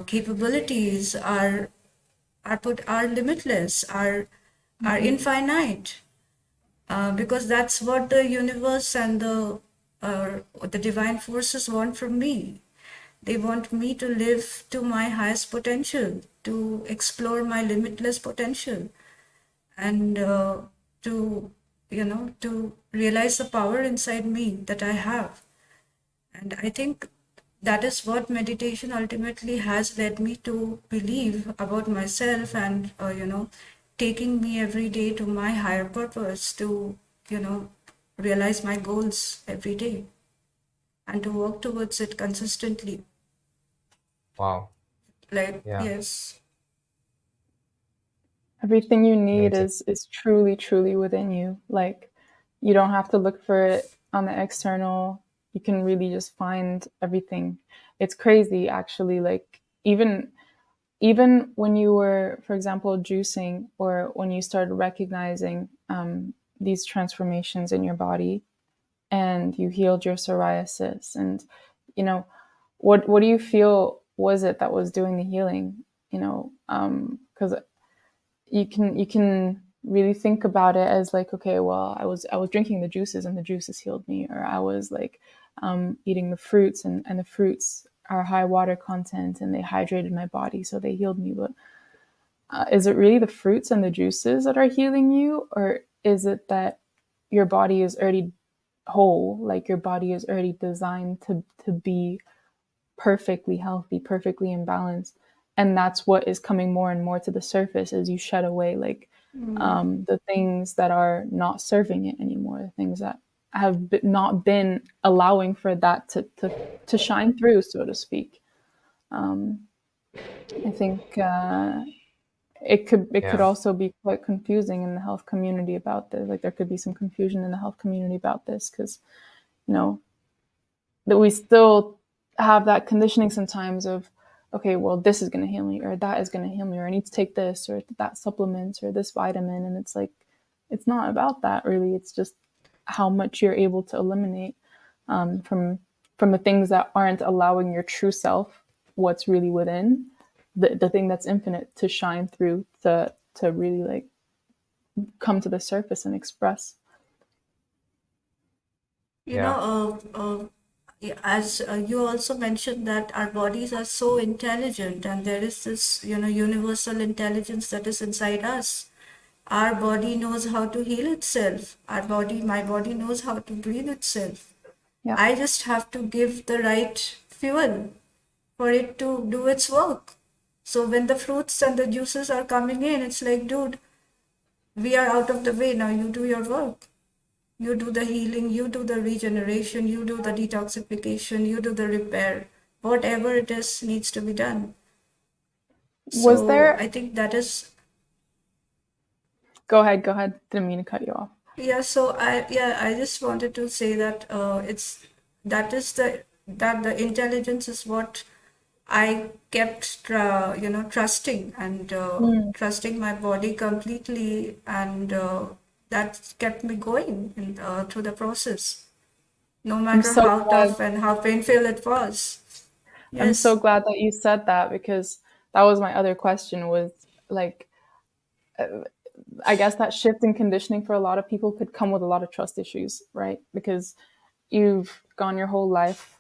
capabilities are limitless, are Mm-hmm. infinite, because that's what the universe and the divine forces want from me. They want me to live to my highest potential, to explore my limitless potential, and to realize the power inside me that I have. And I think that is what meditation ultimately has led me to believe about myself, and taking me every day to my higher purpose, to you know realize my goals every day and to work towards it consistently. Wow. Like, Yeah. yes. Everything you need Amazing. is truly, truly within you. Like, you don't have to look for it on the external. You can really just find everything. It's crazy, actually. Like, even when you were, for example, juicing, or when you started recognizing these transformations in your body, and you healed your psoriasis, and you know, what do you feel was it that was doing the healing? Because you can really think about it as like, okay, well, I was drinking the juices and the juices healed me, or I was like eating the fruits, and the fruits are high water content and they hydrated my body, so they healed me. But is it really the fruits and the juices that are healing you, or is it that your body is already whole, like your body is already designed to be perfectly healthy, perfectly in balance. And that's what is coming more and more to the surface as you shed away like the things that are not serving it anymore, the things that have not been allowing for that to shine through, so to speak. Um, I think it could Yeah. also be quite confusing in the health community about this. Like there could be some confusion in the health community about this because you know that we still have that conditioning sometimes of, okay, well, this is going to heal me, or that is going to heal me, or I need to take this, or that supplement, or this vitamin. And it's like, it's not about that really. It's just how much you're able to eliminate from the things that aren't allowing your true self, what's really within, the thing that's infinite, to shine through, to really like come to the surface and express. You Yeah. know, yeah, as you also mentioned that our bodies are so intelligent, and there is this, universal intelligence that is inside us. Our body knows how to heal itself. My body knows how to breathe itself. Yeah. I just have to give the right fuel for it to do its work. So when the fruits and the juices are coming in, it's like, dude, we are out of the way now. You do your work. You do the healing, you do the regeneration, you do the detoxification, you do the repair. Whatever it is needs to be done. Was So there, I think that is, go ahead. Didn't mean to cut you off. yeah. So I just wanted to say that that the intelligence is what I kept trusting, and Mm. trusting my body completely, and that kept me going through the process, no I'm matter so how glad tough and how painful it was. I'm so Yes. glad that you said that, because that was my other question, was like, I guess that shift in conditioning for a lot of people could come with a lot of trust issues, right? Because you've gone your whole life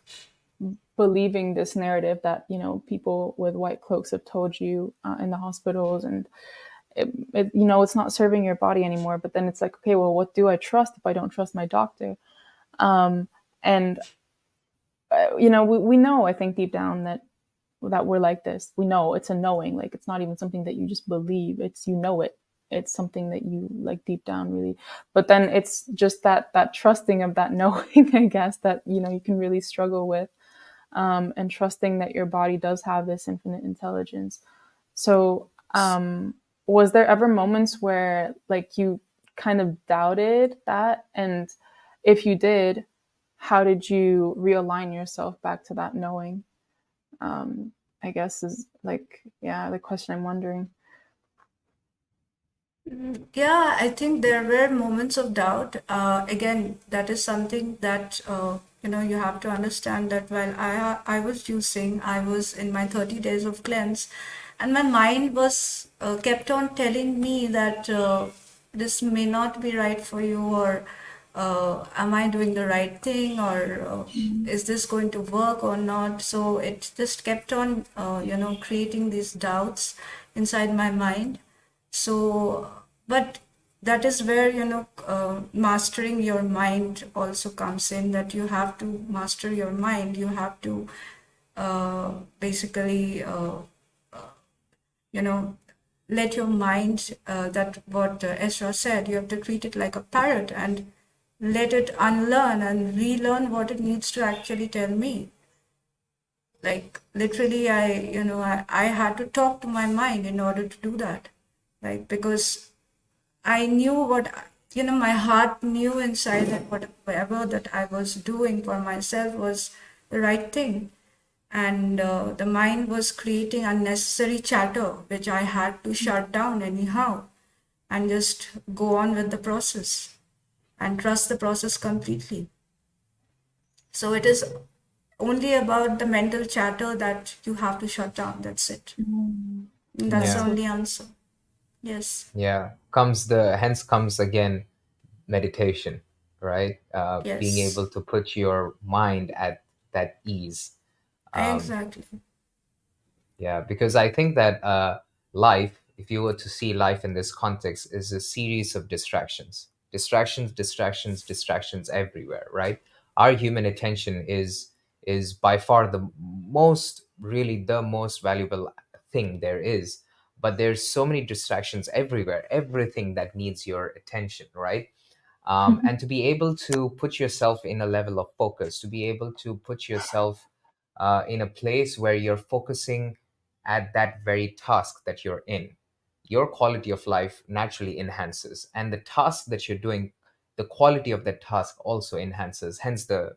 believing this narrative that, people with white cloaks have told you in the hospitals, and it's not serving your body anymore. But then it's like, okay, well, what do I trust if I don't trust my doctor? And we know, I think, deep down that we're like this. We know, it's a knowing. Like, it's not even something that you just believe. It's, it. It's something that you like deep down, really. But then it's just that trusting of that knowing, I guess, that you can really struggle with, and trusting that your body does have this infinite intelligence. So, was there ever moments where like you kind of doubted that? And if you did, how did you realign yourself back to that knowing? um, I guess is like, yeah, the question I'm wondering. Yeah, I think there were moments of doubt. Again, that is something that you have to understand that while I was juicing, I was in my 30 days of cleanse, and my mind was kept on telling me that this may not be right for you, or am I doing the right thing, or is this going to work or not? So it just kept on creating these doubts inside my mind. So, but that is where, mastering your mind also comes in, that you have to master your mind. You have to basically, you know, let your mind, that what Esra said, you have to treat it like a parrot and let it unlearn and relearn what it needs to actually tell me. Like literally, I had to talk to my mind in order to do that. Like, because I knew my heart knew inside that whatever that I was doing for myself was the right thing. And the mind was creating unnecessary chatter, which I had to shut down anyhow and just go on with the process and trust the process completely. So it is only about the mental chatter that you have to shut down. That's it. Mm, That's that's the Yeah, so only answer. Yes. yeah. Comes the hence comes again meditation, right? Being Yes. able to put your mind at that ease. Um, Exactly. Yeah, because I think that life, if you were to see life in this context, is a series of distractions. Distractions, distractions, distractions everywhere, right? Our human attention is by far the most, really the most valuable thing there is. But there's so many distractions everywhere, everything that needs your attention, right? And to be able to put yourself in a level of focus, to be able to put yourself in a place where you're focusing at that very task that you're in, your quality of life naturally enhances, and the task that you're doing, the quality of that task also enhances. Hence the,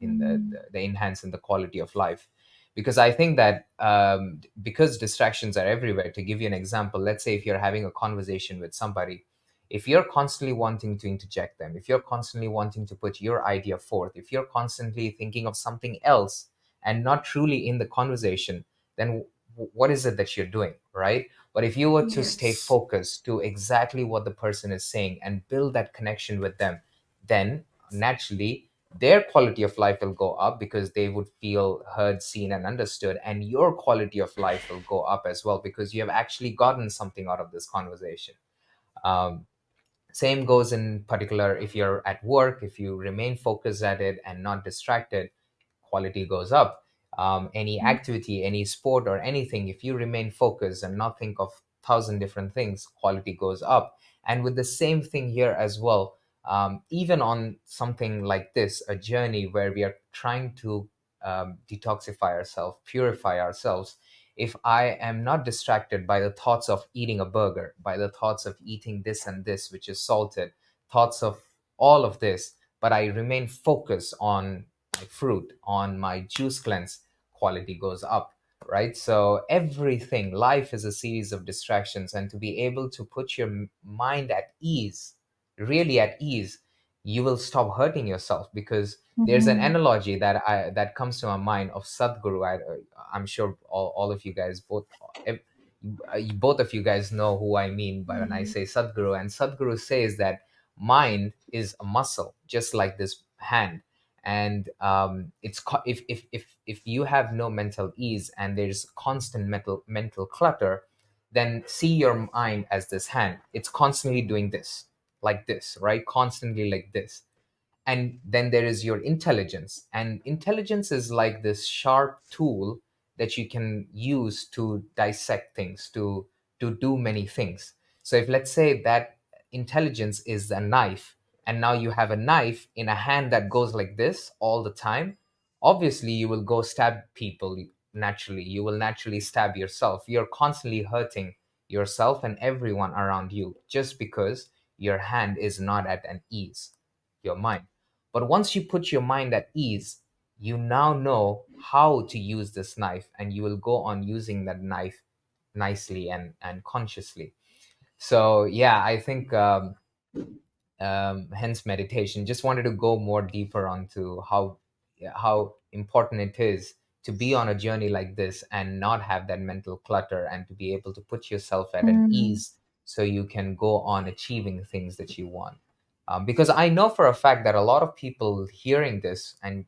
in mm, the enhance in the quality of life. Because I think that because distractions are everywhere. To give you an example, let's say if you're having a conversation with somebody, if you're constantly wanting to interject them, if you're constantly wanting to put your idea forth, if you're constantly thinking of something else and not truly in the conversation, then what is it that you're doing, right? But if you were to stay Yes. focused to exactly what the person is saying and build that connection with them, then naturally their quality of life will go up because they would feel heard, seen, and understood. And your quality of life will go up as well because you have actually gotten something out of this conversation. Um, Same goes in particular if you're at work, if you remain focused at it and not distracted, quality goes up. Any mm, activity, any sport or anything, if you remain focused and not think of thousand different things, quality goes up. And with the same thing here as well, even on something like this, a journey where we are trying to detoxify ourselves, purify ourselves, if I am not distracted by the thoughts of eating a burger, by the thoughts of eating this and this, which is salted, thoughts of all of this, but I remain focused on my fruit, on my juice cleanse, quality goes up, right? So everything, life is a series of distractions, and to be able to put your mind at ease, really at ease, you will stop hurting yourself because there's an mhm, analogy that comes to my mind of Sadhguru. I'm sure all of you guys both of you guys know who I mean by when I say Sadhguru. And Sadhguru says that mind is a muscle, just like this hand. And if you have no mental ease and there's constant mental clutter, then see your mind as this hand. It's constantly doing this, like this, right? Constantly like this. And then there is your intelligence, and intelligence is like this sharp tool that you can use to dissect things, to do many things. So if, let's say, that intelligence is a knife, and now you have a knife in a hand that goes like this all the time, obviously you will go stab people. Naturally, you will naturally stab yourself. You're constantly hurting yourself and everyone around you just because your hand is not at an ease, your mind. But once you put your mind at ease, you now know how to use this knife, and you will go on using that knife nicely and consciously. So yeah, I think hence meditation. Just wanted to go more deeper onto how important it is to be on a journey like this and not have that mental clutter, and to be able to put yourself at an Mm. ease so you can go on achieving things that you want. Because I know for a fact that a lot of people hearing this, and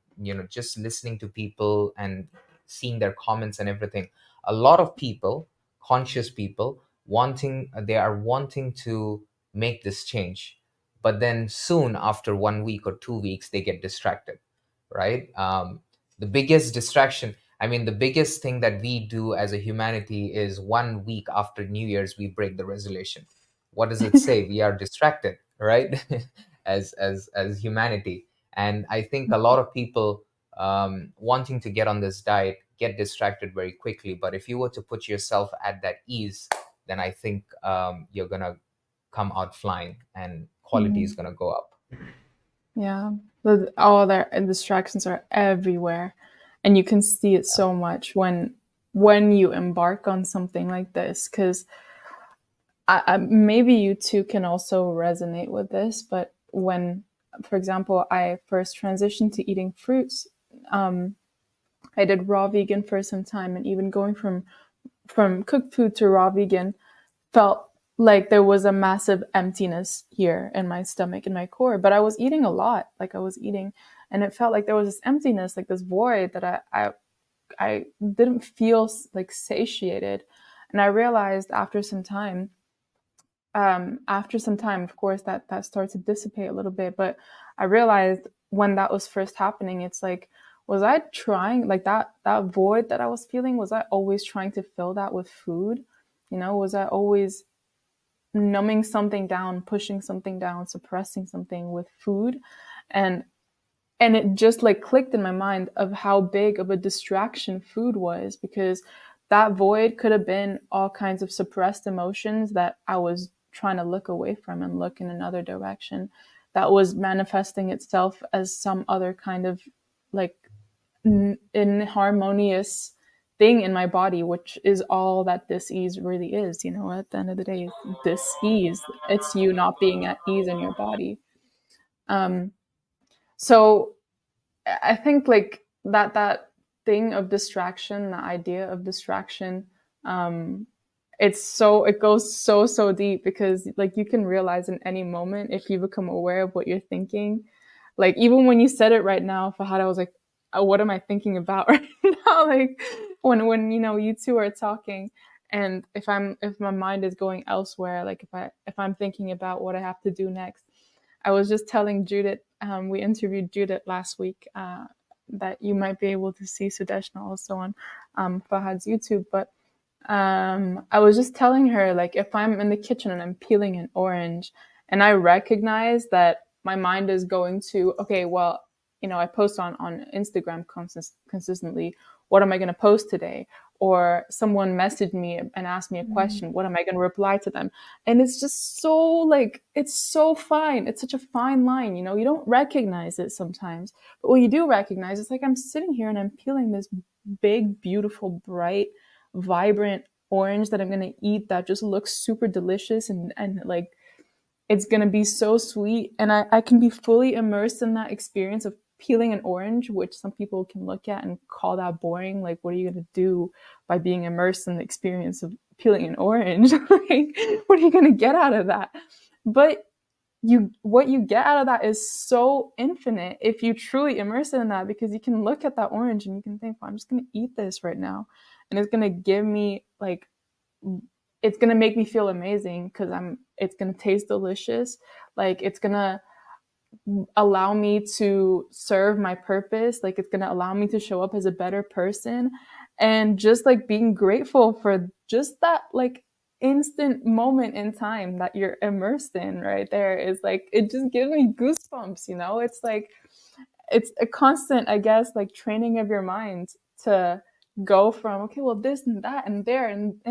just listening to people and seeing their comments and everything, a lot of people, conscious people, they are wanting to make this change, but then soon after 1 week or 2 weeks they get distracted, right? The biggest distraction, I mean, the biggest thing that we do as a humanity is 1 week after New Year's we break the resolution. What does it say? We are distracted, right? As humanity. And I think a lot of people, wanting to get on this diet, get distracted very quickly. But if you were to put yourself at that ease, then I think you're gonna come out flying, and quality is Mm. going to go up. Yeah. All their distractions are everywhere. And you can see it so much when you embark on something like this. Because maybe you too can also resonate with this. But when, for example, I first transitioned to eating fruits, um, I did raw vegan for some time, and even going from cooked food to raw vegan felt like there was a massive emptiness here in my stomach, in my core. But I was eating a lot, like I was eating, and it felt like there was this emptiness, like this void that I didn't feel like satiated. And I realized after some time, of course, that starts to dissipate a little bit. But I realized when that was first happening, it's like, was I trying, like, that void that I was feeling, was I always trying to fill that with food? Was I always numbing something down, pushing something down, suppressing something with food? And it just like clicked in my mind of how big of a distraction food was, because that void could have been all kinds of suppressed emotions that I was trying to look away from and look in another direction, that was manifesting itself as some other kind of like inharmonious thing in my body, which is all that dis-ease really is. At the end of the day, dis-ease, it's you not being at ease in your body. um so I think like that thing of distraction, the idea of distraction, um, it goes so deep, because like you can realize in any moment if you become aware of what you're thinking. Like even when you said it right now, Fahad, I was like, what am I thinking about right now? Like when you two are talking, and if my mind is going elsewhere, like if I'm thinking about what I have to do next. I was just telling Judith, we interviewed Judith last week, that you might be able to see Sudeshna also on Fahad's YouTube. But I was just telling her, like, if I'm in the kitchen and I'm peeling an orange and I recognize that my mind is going to, okay, well, I post on Instagram consistently. What am I going to post today? Or someone messaged me and asked me a question. What am I going to reply to them? And it's just so like, it's so fine. It's such a fine line. You don't recognize it sometimes. But what you do recognize, it's like I'm sitting here and I'm peeling this big, beautiful, bright, vibrant orange that I'm going to eat, that just looks super delicious, and like it's going to be so sweet. And I can be fully immersed in that experience of peeling an orange, which some people can look at and call that boring. Like, what are you going to do by being immersed in the experience of peeling an orange? Like, what are you going to get out of that? But what you get out of that is so infinite if you truly immerse it in that, because you can look at that orange and you can think, well, I'm just going to eat this right now, and it's going to give me like, it's going to make me feel amazing, because it's going to taste delicious. Like, it's going to allow me to serve my purpose. Like, it's going to allow me to show up as a better person. And just like being grateful for just that like instant moment in time that you're immersed in right there is like, it just gives me goosebumps. It's like, it's a constant, I guess, like training of your mind to go from, okay, well, this and that and there and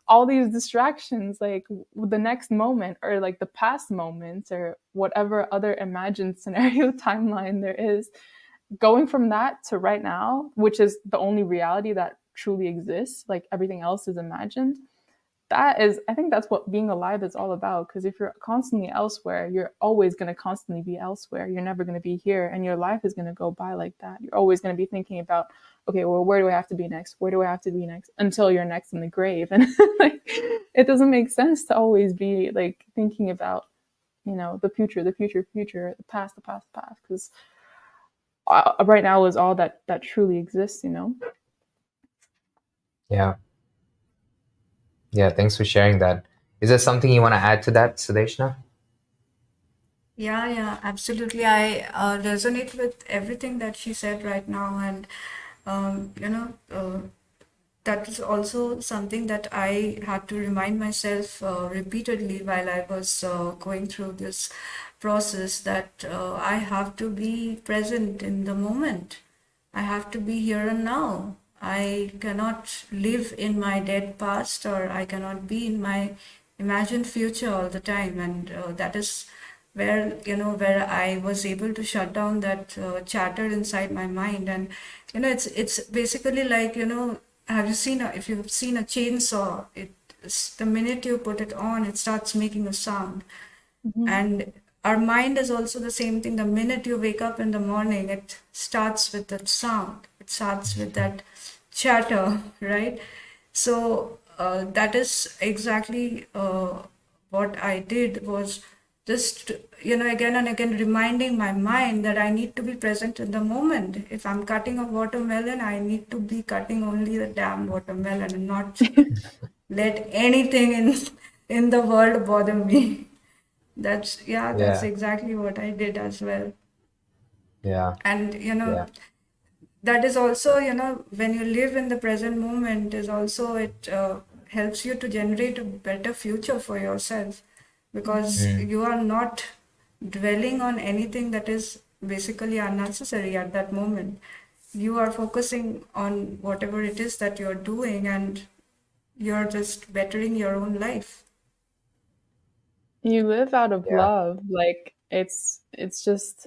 all these distractions, like the next moment or like the past moments or whatever other imagined scenario timeline there is, going from that to right now, which is the only reality that truly exists, like everything else is imagined. That is, I think that's what being alive is all about. Because if you're constantly elsewhere, you're always going to constantly be elsewhere. You're never going to be here, and your life is going to go by like that. You're always going to be thinking about, okay, well, where do I have to be next? Where do I have to be next? Until you're next in the grave. And like, it doesn't make sense to always be like thinking about, the future, the future, future, the past, the past, the past. Because right now is all that truly exists. Yeah. Yeah. Thanks for sharing that. Is there something you want to add to that, Sudeshna? Yeah, yeah, absolutely. I resonate with everything that she said right now, and that is also something that I had to remind myself repeatedly while I was going through this process, that I have to be present in the moment. I have to be here and now. I cannot live in my dead past, or I cannot be in my imagined future all the time. And that is where I was able to shut down that chatter inside my mind. And it's basically like, have you seen if you've seen a chainsaw, the minute you put it on, it starts making a sound. Mm-hmm. And our mind is also the same thing. The minute you wake up in the morning, it starts with that sound, it starts with that chatter, right? So that is exactly what I did, was just, again and again reminding my mind that I need to be present in the moment. If I'm cutting a watermelon, I need to be cutting only the damn watermelon and not let anything in the world bother me. That's Yeah. exactly what I did as well. Yeah. And Yeah. that is also, when you live in the present moment, is also it helps you to generate a better future for yourself, because Mm. you are not dwelling on anything that is basically unnecessary at that moment. You are focusing on whatever it is that you're doing, and you're just bettering your own life. You live out of Yeah. love. Like it's just,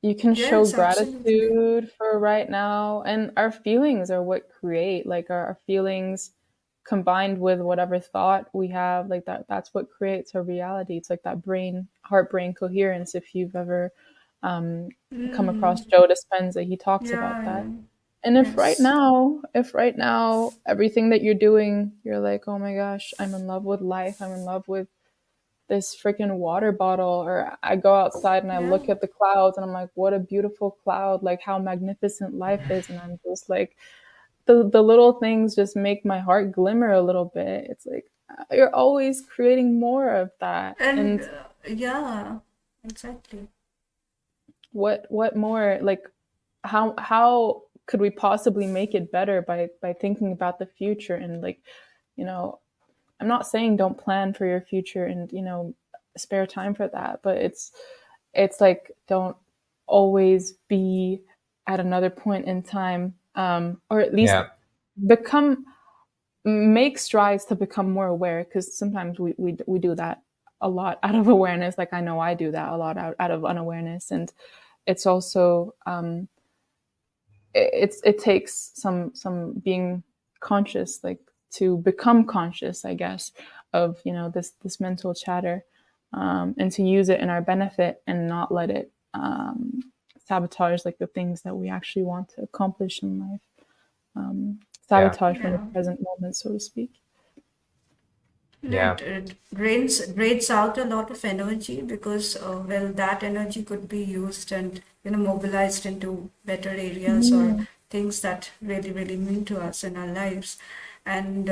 you can show Yes, absolutely. gratitude for right now, and our feelings are what create, like our feelings combined with whatever thought we have, like that's what creates our reality. It's like that brain heart brain coherence. If you've ever um, come across Mm, Joe Dispenza, he talks about yeah, that. yeah. And Yes. if right now everything that you're doing, you're like, oh my gosh, I'm in love with life, I'm in love with this freaking water bottle, or I go outside and I Yeah. look at the clouds and I'm like, what a beautiful cloud, like how magnificent life is. And I'm just like, the little things just make my heart glimmer a little bit. It's like you're always creating more of that. And And yeah, exactly. what more, like how could we possibly make it better by thinking about the future? And like, you know, I'm not saying don't plan for your future and, spare time for that, but it's like don't always be at another point in time, or at least Yeah. become make strides to become more aware, because sometimes we do that a lot out of awareness. Like I know I do that a lot out of unawareness. And it's also it takes some being conscious, like to become conscious, I guess, of this mental chatter, and to use it in our benefit and not let it sabotage like the things that we actually want to accomplish in life, Yeah. sabotage from the Yeah. present moment, so to speak. Yeah. It drains out a lot of energy, because well, that energy could be used and mobilized into better areas, or Mm. things that really really mean to us in our lives. And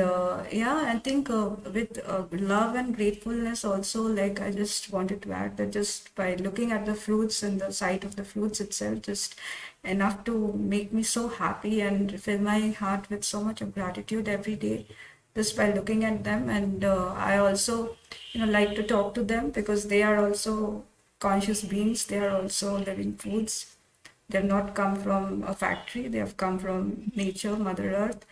yeah, I think with love and gratefulness also, like I just wanted to add that just by looking at the fruits and the sight of the fruits itself, just enough to make me so happy and fill my heart with so much of gratitude every day, just by looking at them. And I also like to talk to them, because they are also conscious beings, they are also living foods. They've not come from a factory, they have come from nature, Mother Earth.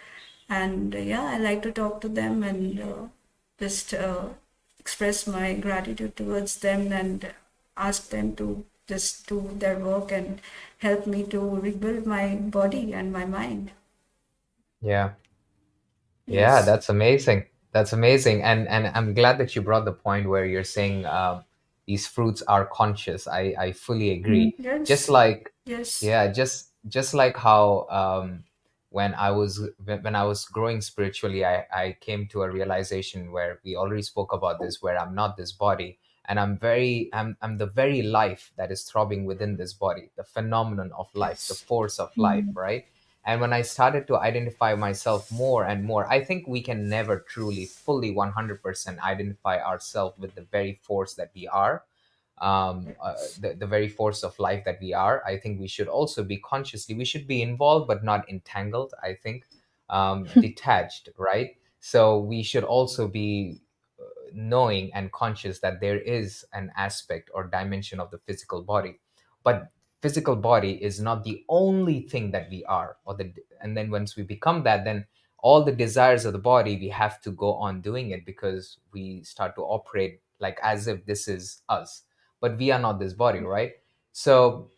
And yeah, I like to talk to them and just express my gratitude towards them and ask them to just do their work and help me to rebuild my body and my mind. Yeah. Yeah, Yes. that's amazing. That's amazing. And I'm glad that you brought the point where you're saying these fruits are conscious. I fully agree. Just Yes. like, Yes. yeah, just like how when I was growing spiritually, I came to a realization where we already spoke about this, where I'm not this body, and I'm the very life that is throbbing within this body, the phenomenon of life, the Yes. force of life, right? And when I started to identify myself more and more, I think we can never truly, fully 100% identify ourselves with the very force that we are, the very force of life that we are. I think we should also be consciously, we should be involved, but not entangled, I think, detached, right? So we should also be knowing and conscious that there is an aspect or dimension of the physical body, but physical body is not the only thing that we are, and then once we become that, then all the desires of the body, we have to go on doing it because we start to operate like as if this is us, but we are not this body, right? So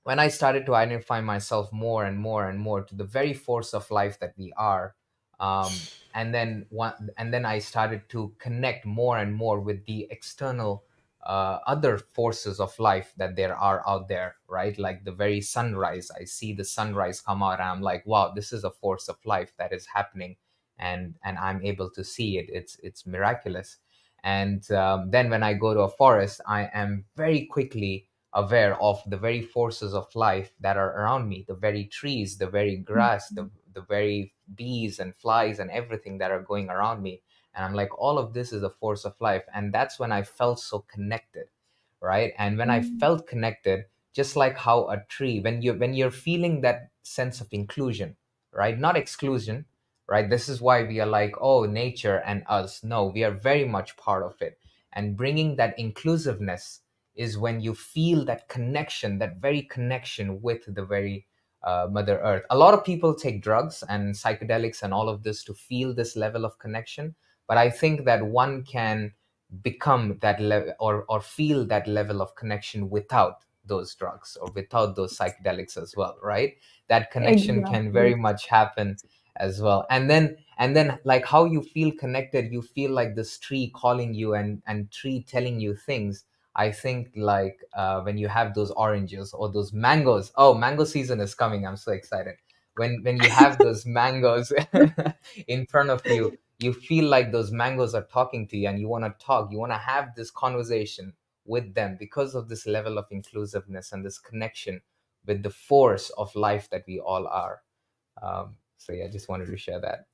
when I started to identify myself more and more and more to the very force of life that we are, and then I started to connect more and more with the external other forces of life that there are out there, right? Like the very sunrise, I see the sunrise come out, and I'm like, wow, this is a force of life that is happening, and I'm able to see it. It's miraculous. And then when I go to a forest, I am very quickly aware of the very forces of life that are around me, the very trees, the very grass, the very bees and flies and everything that are going around me. And I'm like, all of this is a force of life. And that's when I felt so connected, right? And when I felt connected, just like how a tree, when you're feeling that sense of inclusion, right? Not exclusion, right? This is why we are like, oh, nature and us. No, we are very much part of it. And bringing that inclusiveness is when you feel that connection, that very connection with the very Mother Earth. A lot of people take drugs and psychedelics and all of this to feel this level of connection, but I think that one can become that level, or feel that level of connection without those drugs or without those psychedelics as well, right? That connection can very Exactly. much happen as well. And then like how you feel connected, you feel like this tree calling you, and tree telling you things. I think like when you have those oranges or those mangoes. Oh, mango season is coming. I'm so excited. When you have those mangoes in front of you, you feel like those mangoes are talking to you, and you want to talk. You want to have this conversation with them because of this level of inclusiveness and this connection with the force of life that we all are. So yeah, I just wanted to share that.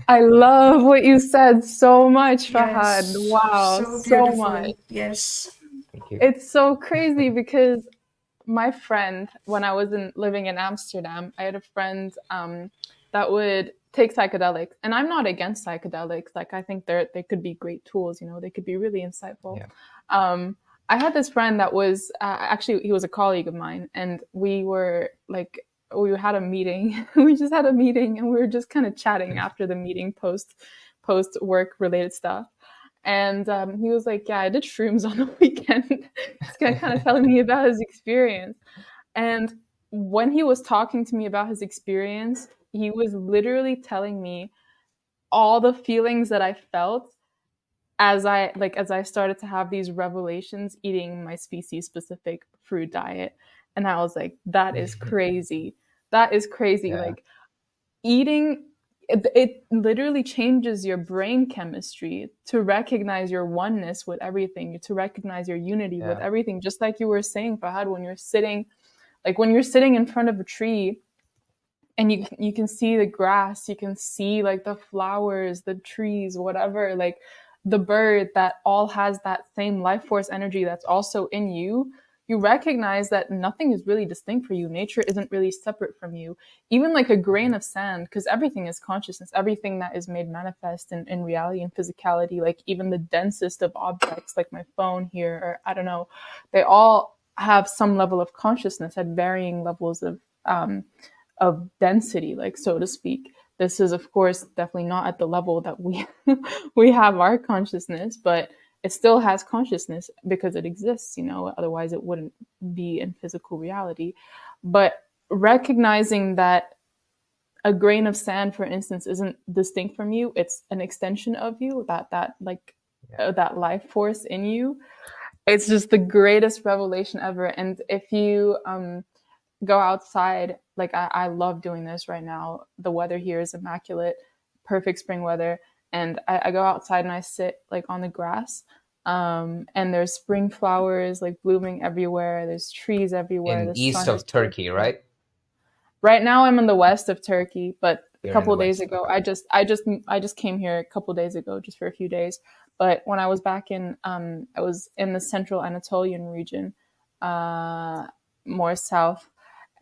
I love what you said so much, Fahad. Yes. Wow, So so much. beautiful. Yes. Thank you. It's so crazy because my friend, when I was living in Amsterdam, I had a friend that would take psychedelics, and I'm not against psychedelics. Like I think they could be great tools. You know, they could be really insightful. Yeah. Um, I had this friend that was actually he was a colleague of mine, and we were like we had a meeting. We just had a meeting, and we were just kind of chatting after the meeting, post work related stuff. And he was like, "Yeah, I did shrooms on the weekend." He's kind of telling me about his experience. And when he was talking to me about his experience, he was literally telling me all the feelings that I felt as I started to have these revelations eating my species specific fruit diet. And I was like, that is crazy. That is crazy. Yeah. Like eating it literally changes your brain chemistry to recognize your oneness with everything, to recognize your unity with Yeah. everything. Just like you were saying, Fahad, when you're sitting in front of a tree and you can see the grass, you can see like the flowers, the trees, whatever, like the bird that all has that same life force energy that's also in you. You recognize that nothing is really distinct for you. Nature isn't really separate from you. Even like a grain of sand, because everything is consciousness, everything that is made manifest in reality and physicality, like even the densest of objects, like my phone here, or I don't know, they all have some level of consciousness at varying levels of density, like so to speak. This is, of course, definitely not at the level that we we have our consciousness, but it still has consciousness because it exists. Otherwise it wouldn't be in physical reality. But recognizing that a grain of sand, for instance, isn't distinct from you; it's an extension of you. Yeah. That life force in you. It's just the greatest revelation ever. And if you go outside, like I love doing this right now. The weather here is immaculate, perfect spring weather, and I go outside and I sit like on the grass. And there's spring flowers like blooming everywhere. There's trees everywhere. In The east sun is of Turkey, beautiful. right? Right now I'm in the west of Turkey, but a You're in couple the of days west. ago, Okay. I just came here a couple of days ago, just for a few days. But when I was back I was in the central Anatolian region, uh, more south.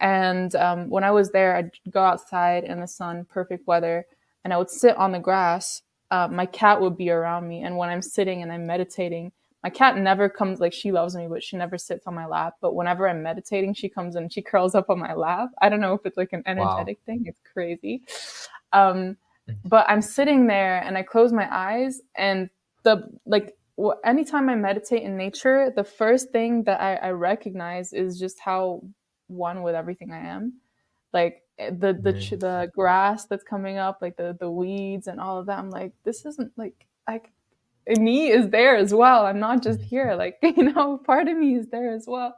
And when I was there, I'd go outside in the sun, perfect weather, and I would sit on the grass. My cat would be around me, and when I'm sitting and I'm meditating, my cat never comes, like, she loves me, but she never sits on my lap. But whenever I'm meditating, she comes and she curls up on my lap. I don't know if it's like an Wow. energetic thing. It's crazy. Um, but I'm sitting there and I close my eyes, and anytime I meditate in nature, the first thing that I recognize is just how one with everything I am. Like Mhm. the grass that's coming up, like the weeds and all of that. I'm like, this isn't like I me is there as well. I'm not just here. Like, part of me is there as well,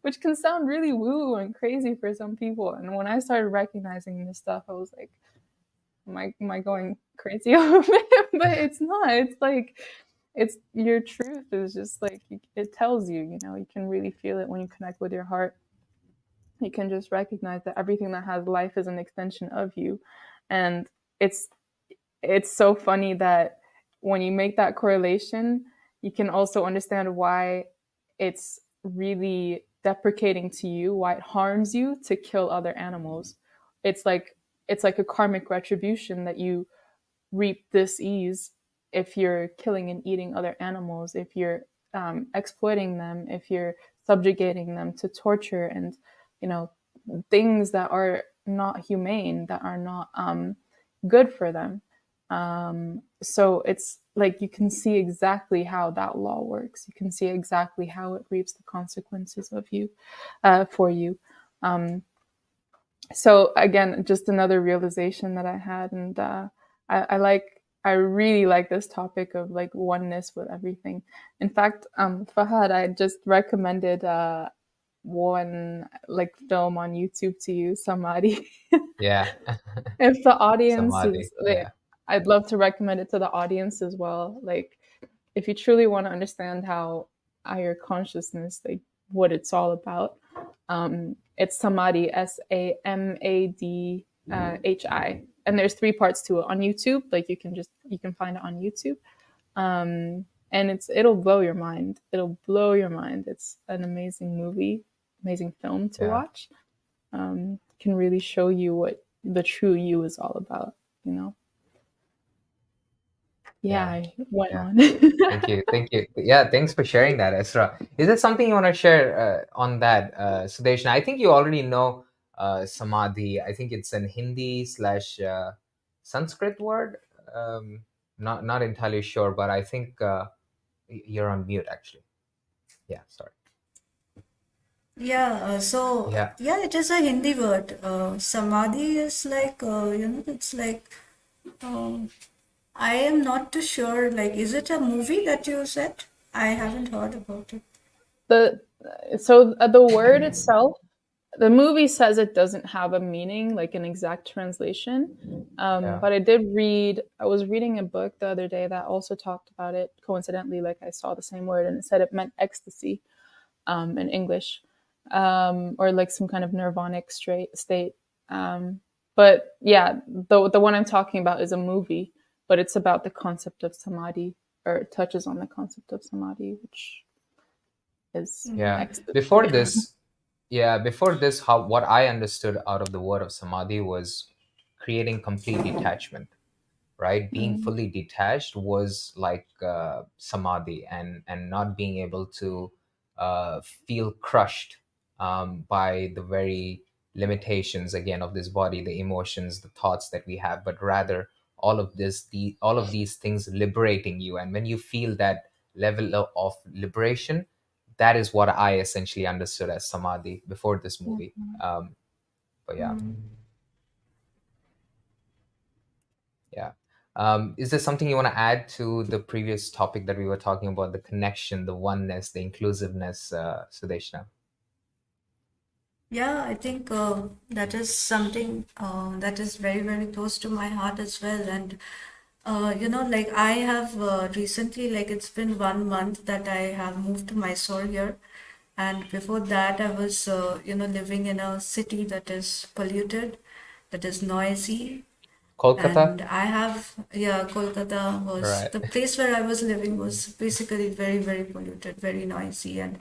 which can sound really woo and crazy for some people. And when I started recognizing this stuff, I was like, am I going crazy over it? But it's not. It's like, it's your truth is just like, it tells you, you can really feel it when you connect with your heart. You can just recognize that everything that has life is an extension of you. And it's it's so funny that when you make that correlation, you can also understand why it's really deprecating to you, why it harms you to kill other animals. It's like a karmic retribution that you reap this ease if you're killing and eating other animals, if you're exploiting them, if you're subjugating them to torture and you know things that are not humane, that are not good for them. So it's like you can see exactly how that law works. You can see exactly how it reaps the consequences of you, for you. Um, so again, just another realization that I had, and I really like this topic of like oneness with everything. In fact, Fahad, I just recommended one like film on YouTube to you, Samadhi. Yeah. If the audience Samadhi. is like, Yeah. I'd love to recommend it to the audience as well. Like, if you truly want to understand how higher consciousness, like what it's all about, it's Samadhi, Samadhi, and there's three parts to it on YouTube. Like you can find it on YouTube, and it'll blow your mind. It'll blow your mind. It's an amazing movie, amazing film to Yeah. watch. Can really show you what the true you is all about. You know. Yeah, Yeah. I went Yeah. on. Thank you. Thank you. Yeah, thanks for sharing that, Esra. Is there something you want to share on that, Sudeshna? I think you already know Samadhi. I think it's an Hindi slash Sanskrit word. Not entirely sure, but I think you're on mute, actually. Yeah, sorry. Yeah, Yeah. yeah, it is a Hindi word. Samadhi is like, it's like, um, I am not too sure. Like, is it a movie that you said? I haven't heard about it. the the word itself, the movie says it doesn't have a meaning, like an exact translation. Yeah. But I was reading a book the other day that also talked about it. Coincidentally, like I saw the same word and it said it meant ecstasy, in English, or like some kind of nirvanic state. But yeah, the one I'm talking about is a movie, but it's about the concept of samadhi, or it touches on the concept of samadhi, which is Yeah. ecstasy. Before this, yeah, before this, how what I understood out of the word of Samadhi was creating complete detachment, right? Being Mm. fully detached was like samadhi, and not being able to feel crushed by the very limitations again of this body, the emotions, the thoughts that we have, but rather all of these things liberating you. And when you feel that level of liberation, that is what I essentially understood as samadhi before this movie. But yeah. Yeah. Is there something you want to add to the previous topic that we were talking about, the connection, the oneness, the inclusiveness, Sudeshna? Yeah, I think that is something that is very, very close to my heart as well. And, like I have recently, like it's been 1 month that I have moved to Mysore here. And before that, I was, living in a city that is polluted, that is noisy. Kolkata? And I have, yeah, Kolkata was Right. the place where I was living was basically very, very polluted, very noisy. And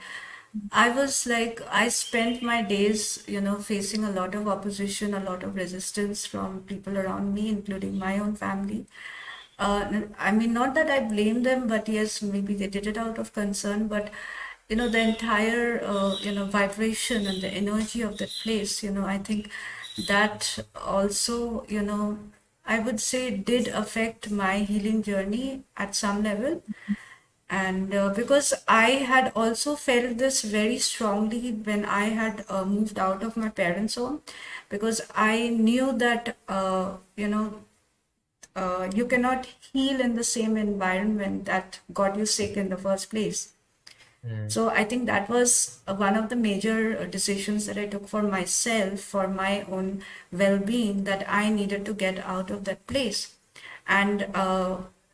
I was like, I spent my days, facing a lot of opposition, a lot of resistance from people around me, including my own family. I mean, not that I blame them, but yes, maybe they did it out of concern. But the entire vibration and the energy of that place, I think that also, I would say did affect my healing journey at some level. And because I had also felt this very strongly when I had moved out of my parents' home, because I knew that you cannot heal in the same environment that got you sick in the first place. Mm. So I think that was one of the major decisions that I took for myself, for my own well-being, that I needed to get out of that place. And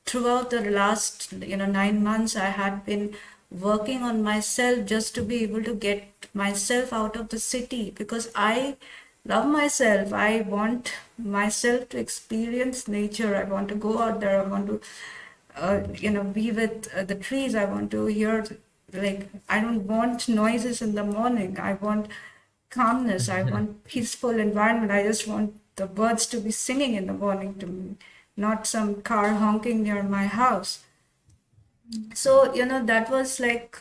throughout the last, 9 months, I had been working on myself just to be able to get myself out of the city, because I love myself. I want myself to experience nature. I want to go out there. I want to be with the trees. I want to hear, like, I don't want noises in the morning. I want calmness. I want peaceful environment. I just want the birds to be singing in the morning to me, not some car honking near my house. So, that was like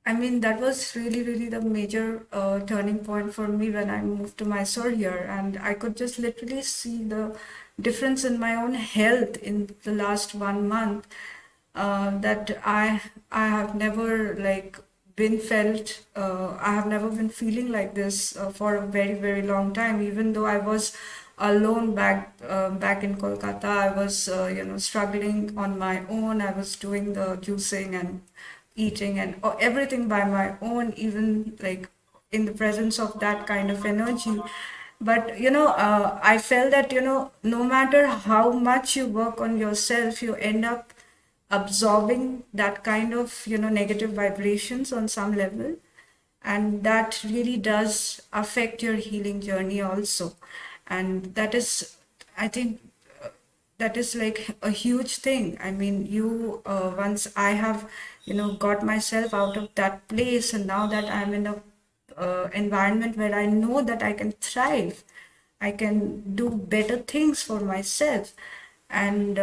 I mean, that was really, really the major turning point for me when I moved to Mysore here. And I could just literally see the difference in my own health in the last 1 month, that I have never like been felt, I have never been feeling like this for a very, very long time. Even though I was alone back in Kolkata, I was struggling on my own. I was doing the juicing and eating and everything by my own, even like in the presence of that kind of energy. But I felt that no matter how much you work on yourself, you end up absorbing that kind of negative vibrations on some level, and that really does affect your healing journey also. And that is, I think, that is like a huge thing. I mean, once I have got myself out of that place, and now that I'm in a environment where I know that I can thrive, I can do better things for myself. And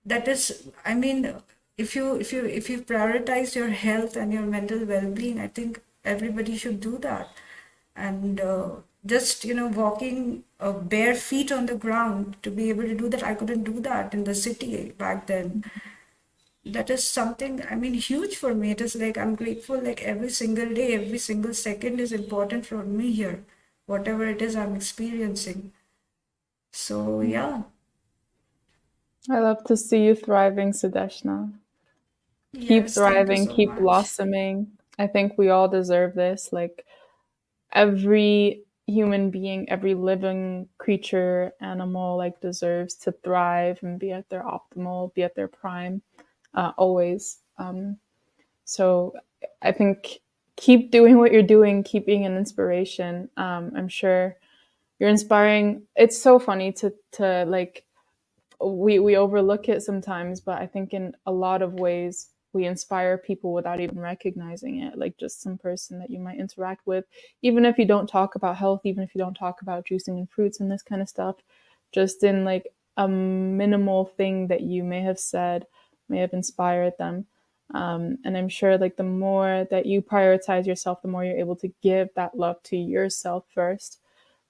that is, I mean, if you prioritize your health and your mental well-being, I think everybody should do that. And just walking bare feet on the ground, to be able to do that, I couldn't do that in the city back then. That is something, I mean, huge for me. It is like I'm grateful, like every single day, every single second is important for me here, whatever it is I'm experiencing. So yeah. I love to see you thriving, Sudeshna. Keep Yes, thank you thriving, so keep much. blossoming. I think we all deserve this. Like every human being, every living creature, animal, like deserves to thrive and be at their optimal, be at their prime, always. So I think keep doing what you're doing, keep being an inspiration. I'm sure you're inspiring. It's so funny to like we overlook it sometimes, but I think in a lot of ways we inspire people without even recognizing it. Like just some person that you might interact with, even if you don't talk about health, even if you don't talk about juicing and fruits and this kind of stuff, just in like a minimal thing that you may have said may have inspired them. And I'm sure like the more that you prioritize yourself, the more you're able to give that love to yourself first,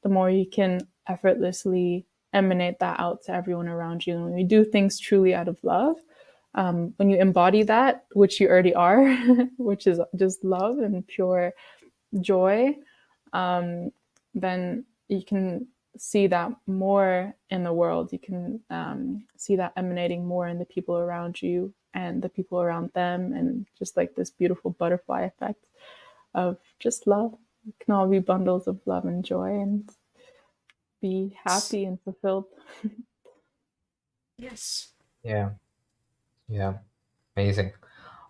the more you can effortlessly emanate that out to everyone around you. And when you do things truly out of love, when you embody that, which you already are, which is just love and pure joy, then you can see that more in the world. You can see that emanating more in the people around you and the people around them, and just like this beautiful butterfly effect of just love. We can all be bundles of love and joy and be happy and fulfilled. Yes. Yeah. Yeah. Amazing.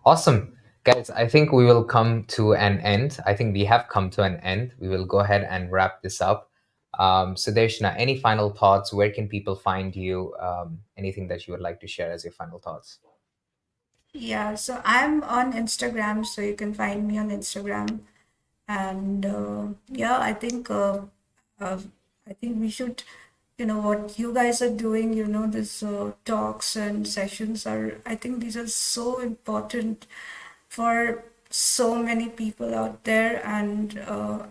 Awesome. Guys, I think we will come to an end. I think we have come to an end. We will go ahead and wrap this up. Sudeshna, any final thoughts? Where can people find you? Anything that you would like to share as your final thoughts? Yeah, so I'm on Instagram, so you can find me on Instagram. And yeah, uh, I think we should, what you guys are doing, this talks and sessions are, I think these are so important for so many people out there. And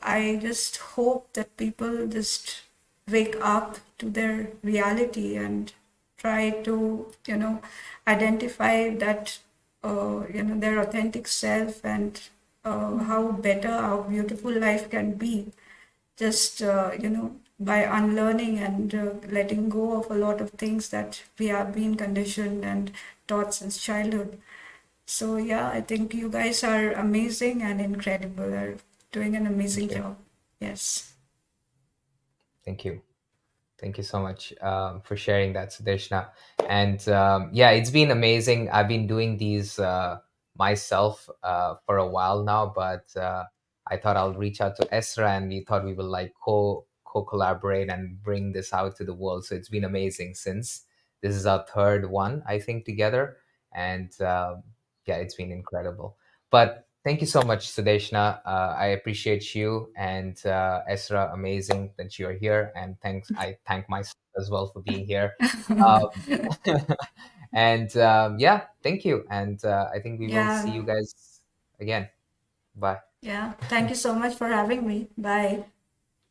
I just hope that people just wake up to their reality and try to, identify that, their authentic self, and how better, how beautiful life can be, just by unlearning and letting go of a lot of things that we have been conditioned and taught since childhood. So yeah, I think you guys are amazing and incredible, are doing an amazing Thank you. job. Yes. Thank you. Thank you so much for sharing that, Sudeshna. And yeah, it's been amazing. I've been doing these myself for a while now, but I thought I'll reach out to Esra, and we thought we will like co collaborate and bring this out to the world. So it's been amazing since this is our third one, I think, together, and yeah, it's been incredible. But thank you so much, Sudeshna. I appreciate you, and Esra, amazing that you're here. And thanks, I thank myself as well for being here. Um, and yeah, thank you. And I think we will see Yeah. you guys again. Bye. Yeah. Thank you so much for having me. Bye.